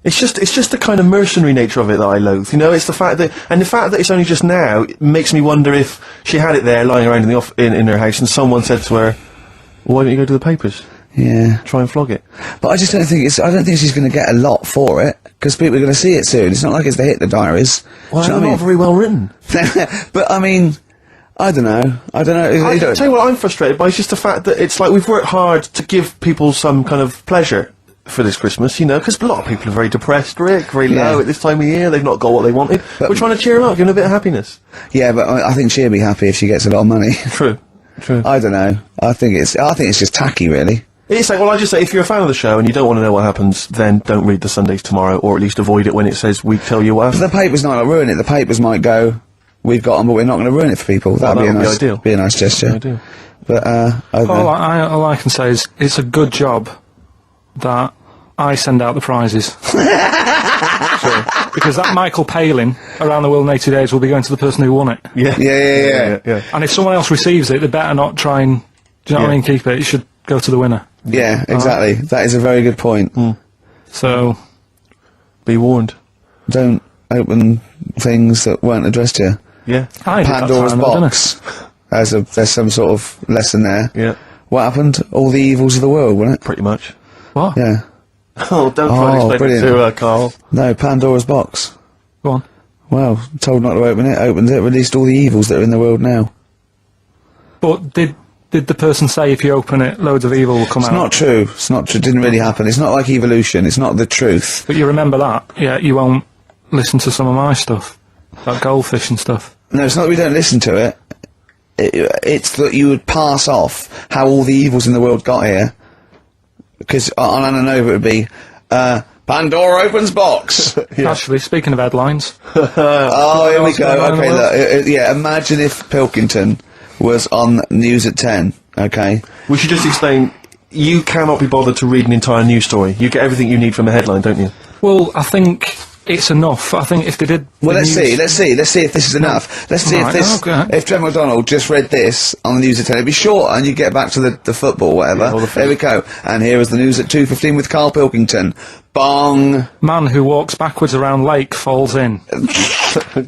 It's just the kind of mercenary nature of it that I loathe, you know. It's the fact that it's only just now makes me wonder if she had it there lying around in her house and someone said to her, well, "Why don't you go to the papers? Yeah. Try and flog it." But I just don't think I don't think she's going to get a lot for it because people are going to see it soon. It's not like it's the Hitler Diaries. Well, Do you know they're what not very well written. But I mean, I don't know. I tell you what I'm frustrated by is just the fact that it's like we've worked hard to give people some kind of pleasure for this Christmas, you know, because a lot of people are very depressed, Rick, very low at this time of year. They've not got what they wanted. We're trying to cheer them up, give them a bit of happiness. Yeah, but I think she'll be happy if she gets a lot of money. True. I don't know. I think it's just tacky, really. It's like, well, I just say, if you're a fan of the show and you don't want to know what happens, then don't read the Sundays tomorrow, or at least avoid it when it says we tell you what But happened. the papers might not ruin it. The papers might go, "We've got them, but we're not going to ruin it for people." That'd be a nice, ideal. be a nice gesture. Ideal. But I don't know. All I can say is it's a good job that I send out the prizes. Because that Michael Palin around the world in 80 days will be going to the person who won it. Yeah. And if someone else receives it, they better not try and, do you know what I mean, keep it. It should go to the winner. Yeah, exactly. That is a very good point. So, Be warned. Don't open things that weren't addressed to you. Yeah. I did that Pandora's time, though, didn't I? box. There's some sort of lesson there. Yeah. What happened? All the evils of the world, wasn't it? Pretty much. What? Yeah. Oh, don't try and explain brilliant. it to Karl. No, Pandora's box. Go on. Well, told not to open it, opened it, released all the evils that are in the world now. But did the person say if you open it, loads of evil will come It's out? not true. It's not true. It didn't really happen. It's not like evolution. It's not the truth. But you remember that? Yeah, you won't listen to some of my stuff. That goldfish and stuff. No, it's not that we don't listen to it. It's that you would pass off how all the evils in the world got here. Because on Ananova it would be, Pandora opens box. Actually, speaking of headlines, Oh, here we else go. going on in Okay, the world? look. Yeah, imagine if Pilkington was on News at 10, okay? We should just explain, you cannot be bothered to read an entire news story. You get everything you need from a headline, don't you? well, I think it's enough. I think if they did... Well, the let's news- see if this is enough. Let's see Right, if Trevor McDonald just read this on the News at 10. It'd be short, and you get back to the football, whatever. Yeah, or the There we go. And here is the news at 2:15 with Karl Pilkington. Bong, Man who walks backwards around lake falls in.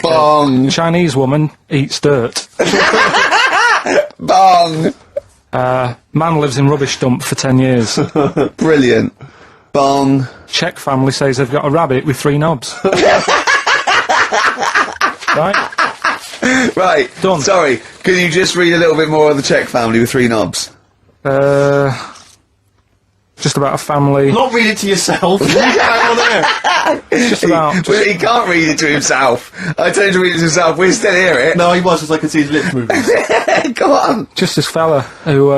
bong. Chinese woman eats dirt. Bong. Man lives in rubbish dump for 10 years. Brilliant. Bong. Czech family says they've got a rabbit with 3 knobs. Right? Right. Done. Sorry. Can you just read a little bit more of the Czech family with 3 knobs? Just about a family. Not read it to yourself. Read it out on air. Just about. Well, he can't read it to himself. I told him to read it to himself. We still hear it. No, he was, as I could see his lips moving. Go on. Just this fella who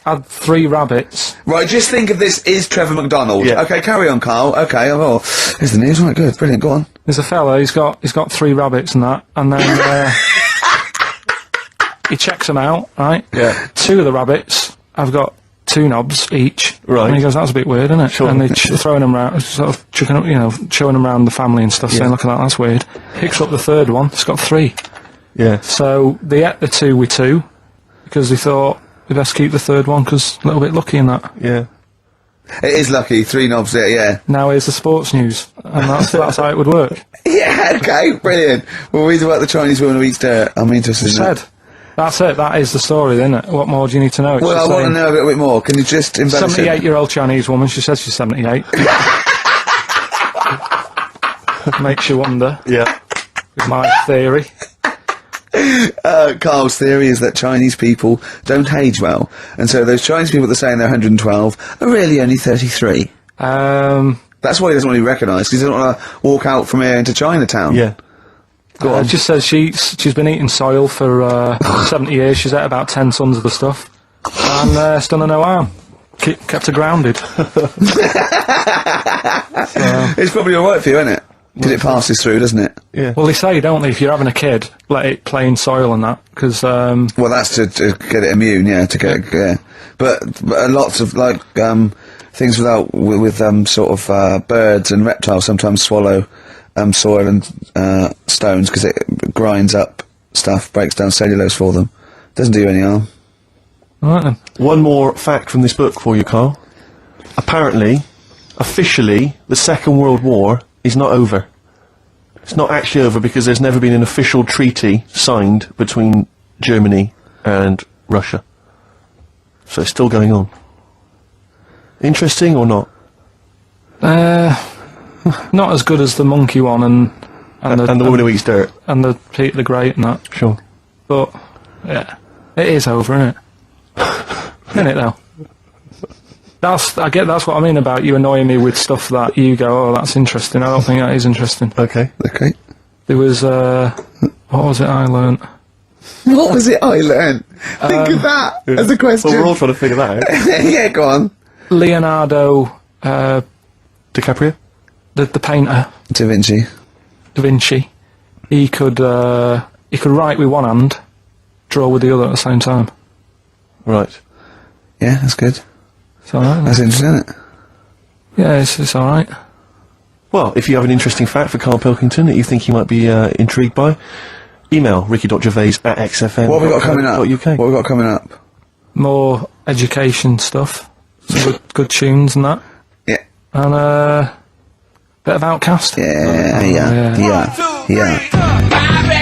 had 3 rabbits. Right, just think of this is Trevor McDonald. Yeah. Okay, carry on, Carl. Okay, oh, here's the news. Right, good, brilliant. Go on. There's a fella. He's got 3 rabbits and that, and then he checks them out. Right. Yeah. 2 of the rabbits have got 2 knobs each. Right. And he goes, that's a bit weird, isn't it? Sure. And they're throwing them around, sort of chucking up, showing them around the family and stuff, saying, look at that, that's weird. Picks up the 3rd one, it's got 3. Yeah. So they ate the 2 with 2, because they thought we best keep the 3rd one, because a little bit lucky in that. Yeah. It is lucky. 3 knobs there, yeah. Now here's the sports news, and that's how it would work. Yeah, okay, brilliant. We'll read about the Chinese woman who eats dirt. I'm interested in that. Said. That's it, that is the story, isn't it? What more do you need to know? It's Well, I just want to saying, know a little bit more. Can you just embellish it? 78-year-old Chinese woman, she says she's 78. Makes you wonder, Yeah. is my theory. Carl's theory is that Chinese people don't age well, and so those Chinese people that are saying they're 112 are really only 33. That's why he doesn't want to be recognised, because he doesn't want to walk out from here into Chinatown. Yeah. Go on. It just says she's been eating soil for 70 years. She's ate about 10 tons of the stuff, and it's done her no harm. Kept her grounded. It's probably alright for you, isn't it? Because it passes through, doesn't it? Yeah. Well, they say, don't they, if you're having a kid, let it play in soil and that, because Well, that's to get it immune, yeah, to get it, yeah. But lots of, like, things with sort of, birds and reptiles sometimes swallow, soil and, stones, because it grinds up stuff, breaks down cellulose for them. Doesn't do you any harm. Alright then. One more fact from this book for you, Carl. Apparently, officially, the Second World War is not over. It's not actually over because there's never been an official treaty signed between Germany and Russia. So it's still going on. Interesting or not? Not as good as the monkey one and The woman who eats dirt. and the Peter the Great and that. Sure. But yeah, it is over, isn't it? Isn't it though? That's what I mean about you annoying me with stuff that you go, oh, that's interesting. I don't think that is interesting. Okay. Okay. There was what was it I learnt? What was it I learned? Think of that as a question. Well, we're all trying to figure that out. Yeah, go on. Leonardo, DiCaprio? the painter, Da Vinci. Da Vinci. He could write with one hand, draw with the other at the same time. Right. Yeah, that's good. It's alright. That's interesting, isn't it? Yeah, it's alright. Well, if you have an interesting fact for Karl Pilkington that you think he might be intrigued by, email ricky.gervais@xfm. What have we got coming up? .uk. What have we got coming up? More education stuff, some good tunes and that, Yeah. and bit of Outcast. Yeah. yeah. Yeah.